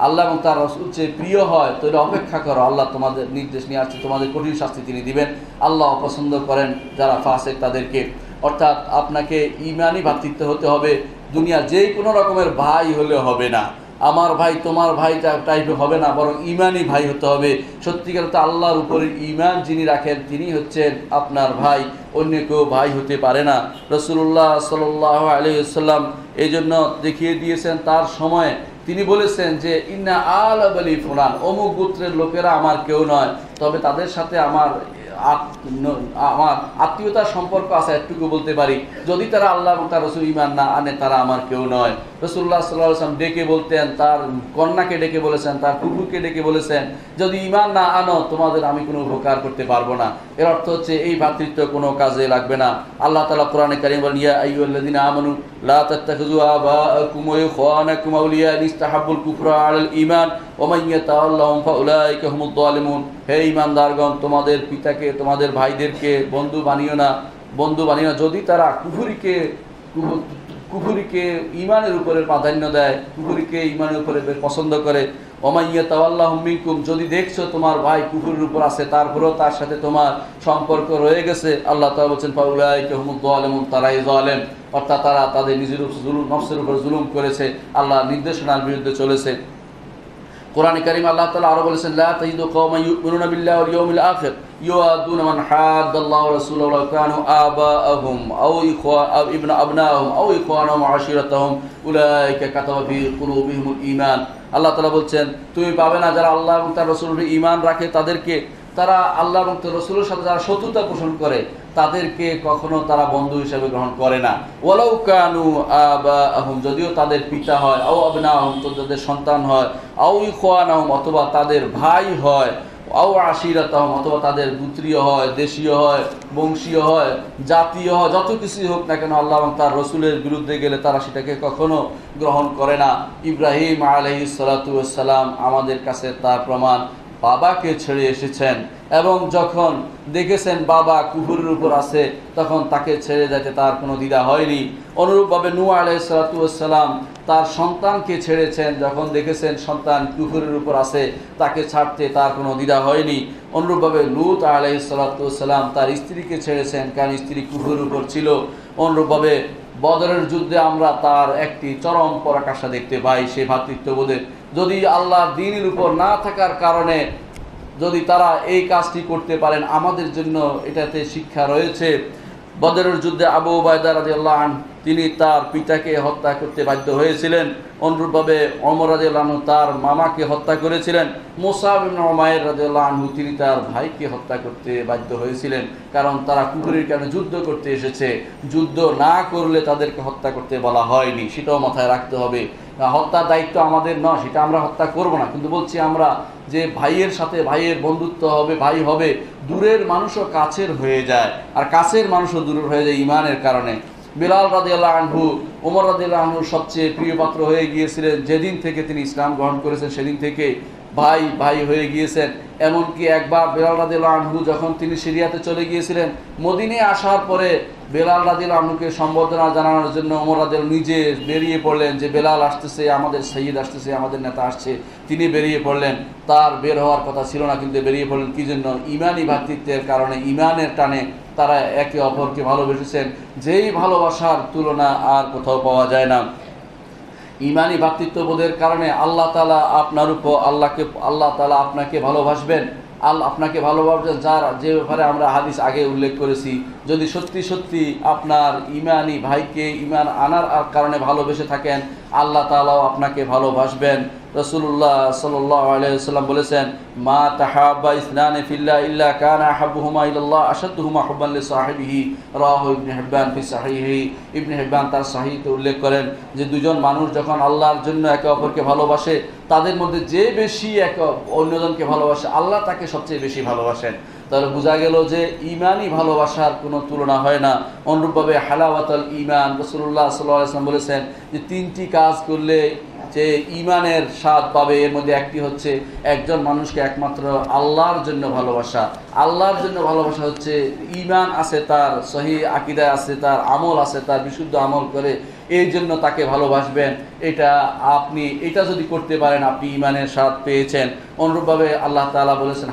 [SPEAKER 1] আল্লাহ এবং তার রাসূল চেয়ে প্রিয় হয় তাহলে অপেক্ষা করো, আল্লাহ তোমাদের নির্দেশ নিয়ে আসছে, তোমাদের কঠিন শাস্তি তিনি দিবেন। আল্লাহ অপছন্দ করেন যারা ফাসিক তাদেরকে। অর্থাৎ আপনাকে ঈমানি ভ্রাতৃত্ব হতে হবে। দুনিয়া যে কোনো রকমের ভাই হলে হবে না, আমার ভাই তোমার ভাই টাইপের হবে না, বরং ঈমানি ভাই হতে হবে। সত্যিকার তো আল্লাহর উপরে ঈমান যিনি রাখেন তিনি হচ্ছেন আপনার ভাই, অন্য কেউ ভাই হতে পারে না। রাসূলুল্লাহ সাল্লাল্লাহু আলাইহি ওয়াসাল্লাম এই জন্য দেখিয়ে দিয়েছেন তার সময়ে, তিনি বলেছেন যে ইন্না আলা বলি ফুলান, অমুক গোত্রের লোকেরা আমার কেউ নয়, তবে তাদের সাথে আমার আত্মীয়তার সম্পর্ক আছে, একটুকু বলতে পারি। যদি তারা আল্লাহ এবং তার রাসূল ঈমান না আনে তারা আমার কেউ নয়। রাসূলুল্লাহ সাল্লাল্লাহু আলাইহি ওয়াসাল্লাম ডেকে বলতেন, তার কন্যাকে ডেকে বলেছেন, তার কুকুরকে ডেকে বলেছেন, যদি ঈমান না আনো তোমাদের আমি কোনো উপকার করতে পারবো না। এর অর্থ হচ্ছে এই ভ্রাতৃত্ব কোনো কাজে লাগবে না। আল্লাহ তাআলা কোরআনে কারীম বলেন, ইয়া আইয়ুহাল্লাযীনা আমানু লা তাত্তাখিযু আবাআকুম ওয়া ইখওয়ানাকুম আউলিয়া ইস্তাহাব্বুল কুফরা আলাল ঈমান ওয়া মান ইয়াতাওয়াল্লাহুম ফাউলাইকা হুমুয যালিমুন। হে ঈমানদারগণ, তোমাদের পিতাকে, তোমাদের ভাইদেরকে বন্ধু বানিও না। যদি তারা কুফরিকে ঈমানের উপরে প্রাধান্য দেয়, কুফরিকে ঈমানের উপরে পছন্দ করে। ওয়া মান ইয়াতাওয়াল্লাহুম মিনকুম, যদি দেখছো তোমার ভাই কুফরের উপর আছে তারপরেও তার সাথে তোমার সম্পর্ক রয়ে গেছে, আল্লাহ তাআলা বলেন ফাউলাইকা হুমুয যালিমুন, তারাই জালেম। অর্থাৎ তারা তাদের নিজের নফসের উপর জুলুম করেছে, আল্লাহর নির্দেশনার বিরুদ্ধে চলেছে। কোরআনে কারীমে আল্লাহ তাআলা আরো বলেছেন, লা তাজিদু কওমান ইউমিনুনা বিল্লাহি ওয়াল ইয়াউমিল আখির ইউআদুনা মান হাদ্দাল্লাহু ওয়া রাসূলাহু ওয়া কানু আবাআহুম আও আবনাআহুম আও ইখওয়ানাহুম ওয়া আশীরাতাহুম উলাইকা কাতাবা ফি কুলুবিহিমুল ঈমান। আল্লাহ তাআলা বলছেন, তুমি পাবে না যারা আল্লাহ এবং তার রাসূলের ঈমান রাখে তাদেরকে তারা আল্লাহ এবং রসুলের সাথে যারা শত্রুতা পোষণ করে তাদেরকে কখনো তারা বন্ধু হিসেবে গ্রহণ করে না। ওয়ালাউ কানু আবাহুম, যদিও তাদের পিতা হয়, আও আবনাহুম, তো তাদের সন্তান হয়, আও ইখওয়ানাহুম, অথবা তাদের ভাই হয়, আও আশিরাতাহুম, অথবা তাদের গোত্রীয় হয়, দেশীয় হয়, বংশীয় হয়, জাতীয় হয়, যত কিছুই হোক না কেন আল্লাহ এবং তার রসুলের বিরুদ্ধে গেলে তারা সেটাকে কখনো গ্রহণ করে না। ইব্রাহিম আলাইহিস সালাতু ওয়াস সালাম আমাদের কাছে তার প্রমাণ, বাবাকে ছেড়ে এসেছেন এবং যখন দেখেছেন বাবা কুফরের উপর আছে তখন তাকে ছেড়ে যেতে তার কোনো দ্বিধা হয়নি। অনুরূপভাবে নূহ আলাইহিস সালাতু ওয়াস সালাম তার সন্তানকে ছেড়েছেন যখন দেখেছেন সন্তান কুফরের উপর আছে, তাকে ছাড়তে তার কোনো দ্বিধা হয়নি। অনুরূপভাবে লূত আলাইহিস সালাতু ওয়াস সালাম তার স্ত্রীকে ছেড়েছেন কারণ স্ত্রী কুফরের উপর ছিল। অনুরূপভাবে বদরের যুদ্ধে আমরা তার একটি চরম পরাকাষ্ঠা দেখতে পাই সেই ভ্রাতৃত্ববোধের। যদি আল্লাহর দ্বীনের উপর না থাকার কারণে যদি তারা এই কাজটি করতে পারেন, আমাদের জন্য এটাতে শিক্ষা রয়েছে। বদরের যুদ্ধে আবু উবায়দা রাদিয়াল্লাহু আনহু তিনি তার পিতাকে হত্যা করতে বাধ্য হয়েছিলেন। অনুরূপভাবে ওমর রাদিয়াল্লাহু আনহু তার মামাকে হত্যা করেছিলেন। মুসআব ইবনে উমাইর রাদিয়াল্লাহু আনহু তিনি তার ভাইকে হত্যা করতে বাধ্য হয়েছিলেন, কারণ তারা কুফরের কারণে যুদ্ধ করতে এসেছে। যুদ্ধ না করলে তাদেরকে হত্যা করতে বলা হয়নি, সেটাও মাথায় রাখতে হবে। হত্যার দায়িত্ব আমাদের নয়, সেটা আমরা হত্যা করব না, কিন্তু বলছি আমরা যে ভাইয়ের সাথে ভাইয়ের বন্ধুত্ব হবে, ভাই হবে, দূরের মানুষও কাছের হয়ে যায়, আর কাছের মানুষও দূরের হয়ে যায় ঈমানের কারণে। বিলাল রাদিয়াল্লাহু আনহু ওমর রাদিয়াল্লাহু আনহুর সবচেয়ে প্রিয় পাত্র হয়ে গিয়েছিলেন। যেদিন থেকে তিনি ইসলাম গ্রহণ করেছেন সেদিন থেকে ভাই ভাই হয়ে গিয়েছেন। এমনকি একবার বিলাল রাদিয়াল্লাহু আনহু যখন তিনি সিরিয়াতে চলে গিয়েছিলেন, মদিনায় আসার পরে বেলাল রাদিয়াল্লাহু আনহুকে সম্বর্ধনা জানানোর জন্য ওমর রাদিয়াল্লাহু নিজে বেরিয়ে পড়লেন যে বেলাল আসতেছে, আমাদের সৈয়দ আসতেছে, আমাদের নেতা আসছে। তিনি বেরিয়ে পড়লেন, তার বের হওয়ার কথা ছিল না, কিন্তু বেরিয়ে পড়লেন কি জন্য? ইমানি ভ্রাতৃত্বের কারণে, ইমানের টানে তারা একে অপরকে ভালোবেসেছেন, যেই ভালোবাসার তুলনা আর কোথাও পাওয়া যায় না। ইমানি ভ্রাতৃত্ববোধের কারণে আল্লাহ তাআলা আপনার উপর আল্লাহ তাআলা আপনাকে ভালোবাসবেন। আপনাকে ভালোবাসবেন যার যে ব্যাপারে আমরা হাদিস আগে উল্লেখ করেছি। যদি সত্যি সত্যি আপনার ইমানি ভাইকে ইমান আনার কারণে ভালোবেসে থাকেন, আল্লাহ তাআলাও আপনাকে ভালোবাসবেন। রাসূলুল্লাহ সাল্লাল্লাহু আলাইহি ওয়াসাল্লাম বলেছেন, মা তাহাব্বা ইসনানি ফিল্লাহ ইল্লা কানা আহাব্বুহুমা ইলাল্লাহ আশাদ্দুহুমা হুব্বান লিসাহিবিহি, রাওয়াহু ইবনে হিব্বান ফি সাহিহি। ইবনে হিব্বান তার সহিহতে উল্লেখ করেন যে দুজন মানুষ যখন আল্লাহর জন্য একে অপরকে ভালোবাসে, তাদের মধ্যে যে বেশি অন্যজনকে ভালোবাসে আল্লাহ তাকে সবচেয়ে বেশি ভালোবাসেন। তাহলে বোঝা গেল যে ইমানই ভালোবাসার কোনো তুলনা হয় না। অনুরূপভাবে হালাওয়াতুল ঈমান, রাসূলুল্লাহ সাল্লাল্লাহু আলাইহি ওয়াসাল্লাম বলেছেন যে তিনটি কাজ করলে যে ইমানের স্বাদ পাবে, এর মধ্যে একটি হচ্ছে একজন মানুষকে একমাত্র আল্লাহর জন্য ভালোবাসা। আল্লাহর জন্য ভালোবাসা হচ্ছে ইমান আছে তার, সহিহ আকীদা আছে তার, আমল আছে তার, বিশুদ্ধ আমল করে এই জন্য তাকে ভালোবাসবেন। এটা যদি করতে পারেন আপনি ইমানের স্বাদ পেয়েছেন। অনুরূপভাবে আল্লাহ তাআলা বলেছেন,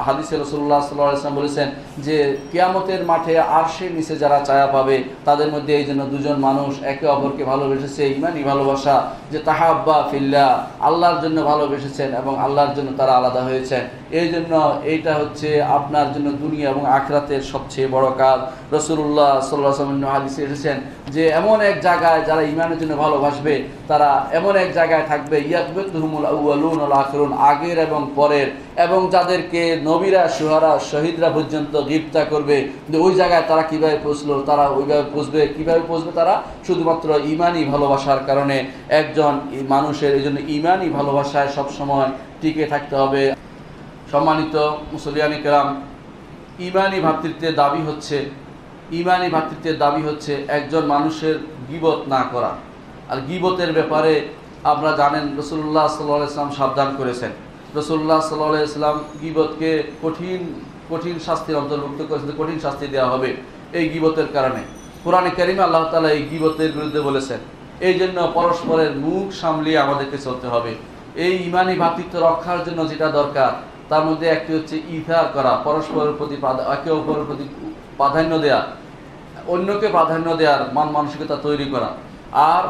[SPEAKER 1] হাদিসে রাসূলুল্লাহ সাল্লাল্লাহু আলাইহি ওয়াসাল্লাম বলেছেন যে কিয়ামতের মাঠে আরশের নিচে যারা ছায়া পাবে তাদের মধ্যে এই জন্য দুজন মানুষ একে অপরকে ভালোবেসেছে, ইমানি ভালোবাসা, যে তাহাব্বা ফিল্লাহ, আল্লাহর জন্য ভালোবেসেছেন এবং আল্লাহর জন্য তারা আলাদা হয়েছেন। এই জন্য এইটা হচ্ছে আপনার জন্য দুনিয়া এবং আখিরাতের সবচেয়ে বড় কাজ। রাসূলুল্লাহ সাল্লাল্লাহু আলাইহি ওয়াসাল্লাম হাদিসে এসেছেন যে এমন এক জায়গায় যারা ইমানের জন্য ভালোবাসবে তারা এমন এক জায়গায় থাকবে, ইয়াকবিতুহুমুল আউয়ালুন ওয়াল আখিরুন, আগের এবং পরের, এবং যাদেরকে নবীরা, শুহাদা, শহীদরা পর্যন্ত গিফতা করবে। যে ওই জায়গায় তারা কিভাবে পৌঁছলো, তারা ওইভাবে পৌঁছবে। কিভাবে পৌঁছবে তারা? শুধুমাত্র ইমানি ভালোবাসার কারণে। একজন মানুষের এই জন্য ইমানি ভালোবাসায় সবসময় টিকে থাকতে হবে। সম্মানিত মুসলিয়ানি কেরাম, ইমানি ভ্রাতৃত্বের দাবি হচ্ছে একজন মানুষের গীবত না করা। আর গীবতের ব্যাপারে আমরা জানেন রাসূলুল্লাহ সাল্লাল্লাহু আলাইহি ওয়াসাল্লাম সাবধান করেছেন। রাসূলুল্লাহ সাল্লাল্লাহু আলাইহি ওয়াসাল্লাম গীবতকে কঠিন শাস্তির অন্তর্ভুক্ত করেছেন, কঠিন শাস্তি দেওয়া হবে এই গীবতের কারণে। কোরআনে কারিমে আল্লাহ তাআলা এই গীবতের বিরুদ্ধে বলেছেন। এই জন্য পরস্পরের মুখ সামলিয়ে আমাদেরকে চলতে হবে। এই ইমানি ভ্রাতৃত্ব রক্ষার জন্য যেটা দরকার তার মধ্যে একটি হচ্ছে ইথার করা, পরস্পরের প্রতি একে অপরের প্রতি প্রাধান্য দেওয়া, অন্যকে প্রাধান্য দেওয়ার মান মানসিকতা তৈরি করা। আর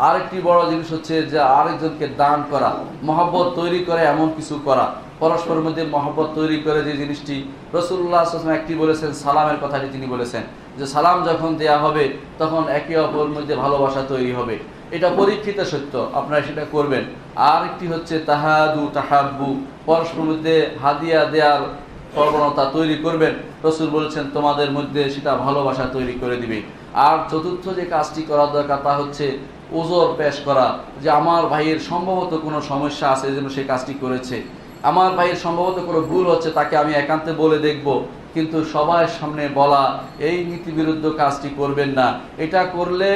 [SPEAKER 1] আরেকটি বড় জিনিস হচ্ছে যে আরেকজনকে দান করা, মহব্বত তৈরি করে এমন কিছু করা, পরস্পরের মধ্যে মহব্বত তৈরি করে যে জিনিসটি রাসূলুল্লাহ সাল্লাল্লাহু আলাইহি ওয়াসাল্লাম একটি বলেছেন, সালামের কথাটি তিনি বলেছেন যে সালাম যখন দেয়া হবে তখন একে অপরের মধ্যে ভালোবাসা তৈরি হবে। এটা পরীক্ষিত সত্য, আপনারা সেটা করবেন। আর একটি হচ্ছে তাহাদু তাহাব্বু, পরস্পরের মধ্যে হাদিয়া দেওয়ার প্রবণতা তৈরি করবেন, রাসূল বলেছেন তোমাদের মধ্যে সেটা ভালোবাসা তৈরি করে দিবে। আর চতুর্থ যে কাজটি করা দরকার তা হচ্ছে ওজর পেশ করা, যে আমার ভাইয়ের সম্ভবত কোনো সমস্যা আছে যেন সে কাজটি করেছে, আমার ভাইয়ের সম্ভবত কোনো ভুল হচ্ছে, তাকে আমি একান্তে বলে দেখব। কিন্তু সবার সামনে বলা এই নীতিবিরুদ্ধ কাজটি করবেন না, এটা করলে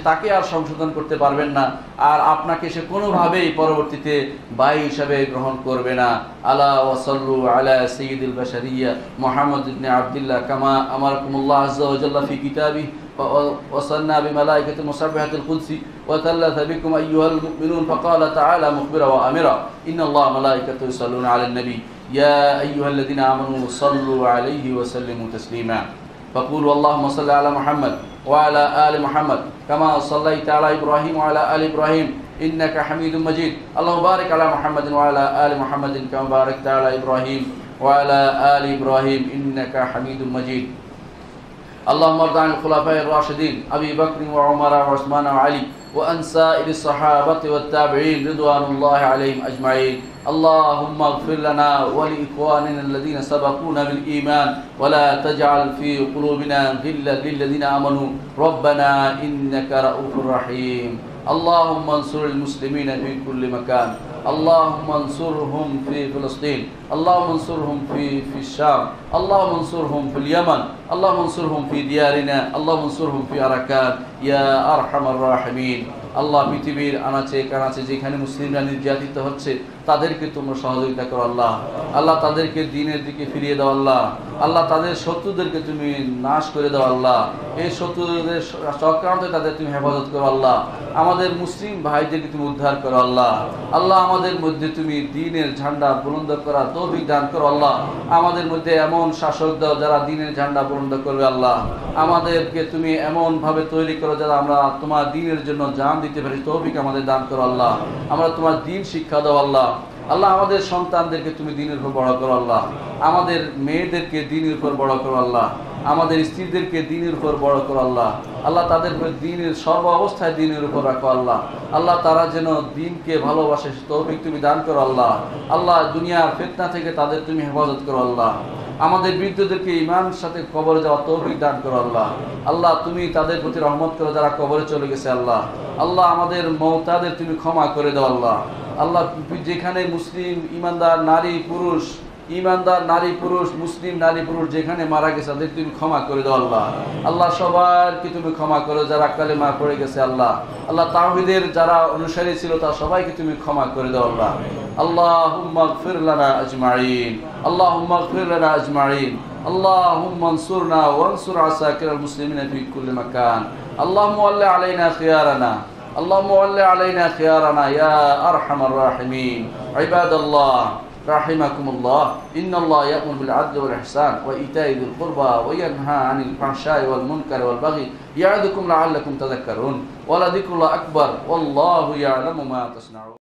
[SPEAKER 1] তাকে আর সংশোধন করতে পারবেন না, আর আপনাকে সে কোনোভাবেই পরবর্তীতে ভাই হিসাবে গ্রহণ করবে না। আলা ওয়াসাল্লু আলা সাইয়্যিদিল বাশারিয়া মুহাম্মদ ইবনে আব্দুল্লাহ কামা আমারাকুমুল্লাহ আযজা ওয়া জাল্লা ফি কিতাবিহি وصلنا بملائكة المسبحة القدس وثلث بكم أيها المؤمنون فقال تعالى مخبرا وآمرا إن الله ملائكته يصلون على النبي يا أيها الذين آمنوا صلوا عليه وسلموا تسليما فقولوا اللهم صل على محمد وعلى آل محمد كما صليت على إبراهيم وعلى آل إبراهيم إنك حميد مجيد اللهم بارك على محمد وعلى آل محمد كما باركت على إبراهيم وعلى آل إبراهيم إنك حميد مجيد اللهم ارض عن الخلفاء الراشدين أبي بكر وعمر وعثمان وعلي وأن سائر الصحابة والتابعين رضوان الله عليهم أجمعين اللهم اغفر لنا ولإخواننا الذين سبقونا بالإيمان ولا تجعل في قلوبنا غلا للذين آمنوا ربنا إنك رؤوف رحيم اللهم انصر المسلمين في كل مكان اللهم انصرهم في فلسطين اللهم انصرهم في الشام اللهم انصرهم في اليمن اللهم انصرهم في ديارنا اللهم انصرهم في أركان يا أرحم الراحمين আল্লাহ পৃথিবীর আনাচে কানাচে যেখানে মুসলিমরা নির্যাতিত হচ্ছে তাদেরকে তোমরা সহযোগিতা করো আল্লাহ। আল্লাহ তাদেরকে দ্বীনের দিকে ফিরিয়ে দাও আল্লাহ। আল্লাহ তাদের শত্রুদেরকে তুমি নাশ করে দাও আল্লাহ। এই শত্রুদের চক্রান্তে তাদের তুমি হেফাজত করো আল্লাহ। আমাদের মুসলিম ভাইদেরকে তুমি উদ্ধার করো আল্লাহ। আল্লাহ আমাদের মধ্যে তুমি দ্বীনের ঝান্ডা বুলন্দ করার তৌফিক দান করো আল্লাহ। আমাদের মধ্যে এমন শাসক দাও যারা দ্বীনের ঝান্ডা বুলন্দ করবে আল্লাহ। আমাদেরকে তুমি এমন ভাবে তৈরি করো যারা আমরা তোমার দ্বীনের জন্য জান দিতে পারি তৌফিক আমাদের দান করো আল্লাহ। আমরা তোমার দ্বীন শিক্ষা দাও আল্লাহ। আল্লাহ আমাদের সন্তানদেরকে তুমি দ্বীনের উপর বড় করো আল্লাহ। আমাদের মেয়েদেরকে দ্বীনের উপর বড় করো আল্লাহ। আমাদের স্ত্রীদেরকে দ্বীনের উপর বড় করো আল্লাহ। আল্লাহ তাদের উপর দ্বীনের সর্ব অবস্থায় দ্বীনের উপর রাখো আল্লাহ। আল্লাহ তারা যেন দ্বীনকে ভালোবাসে তৌফিক তুমি দান করো আল্লাহ। আল্লাহ দুনিয়ার ফিতনা থেকে তাদের তুমি হেফাজত করো আল্লাহ। আমাদের বৃদ্ধদেরকে ঈমানের সাথে কবরে যাওয়ার তৌফিক দান করো আল্লাহ। আল্লাহ তুমি তাদের প্রতি রহমত করো যারা কবরে চলে গেছে আল্লাহ। আল্লাহ আমাদের মওতাদের তুমি ক্ষমা করে দাও আল্লাহ। আল্লাহ যেখানে মুসলিম ঈমানদার নারী পুরুষ ঈমানদার নারী পুরুষ মুসলিম নারী পুরুষ যেখানে মারা গেছে তাদের তুমি ক্ষমা করে দাও আল্লাহ। আল্লাহ সবাইকে তুমি ক্ষমা করো যারা কালেমা পড়ে গেছে আল্লাহ। আল্লাহ তাওহীদের যারা অনুসারী ছিল তার সবাইকে তুমি ক্ষমা করে দাও আল্লাহ। আল্লাহুম্মা ইগফির লানা আজমাইন আল্লাহুম্মা ইগফির লানা আজমাইন আল্লাহুম্মা আনসুরনা ওয়ানসুর আসাকিরাল মুসলিমিনা ফি কুল্লি মাকান আল্লাহুম্মা ওয়াল্লি আলাইনা খিয়ারানা اللهم ول علينا خيارنا يا أرحم الراحمين عباد الله رحمكم الله إن الله يأمر بالعدل والإحسان وإيتاء ذي القربى وينهى عن الفحشاء والمنكر والبغي يعظكم لعلكم تذكرون ولذكر الله أكبر والله يعلم ما تصنعون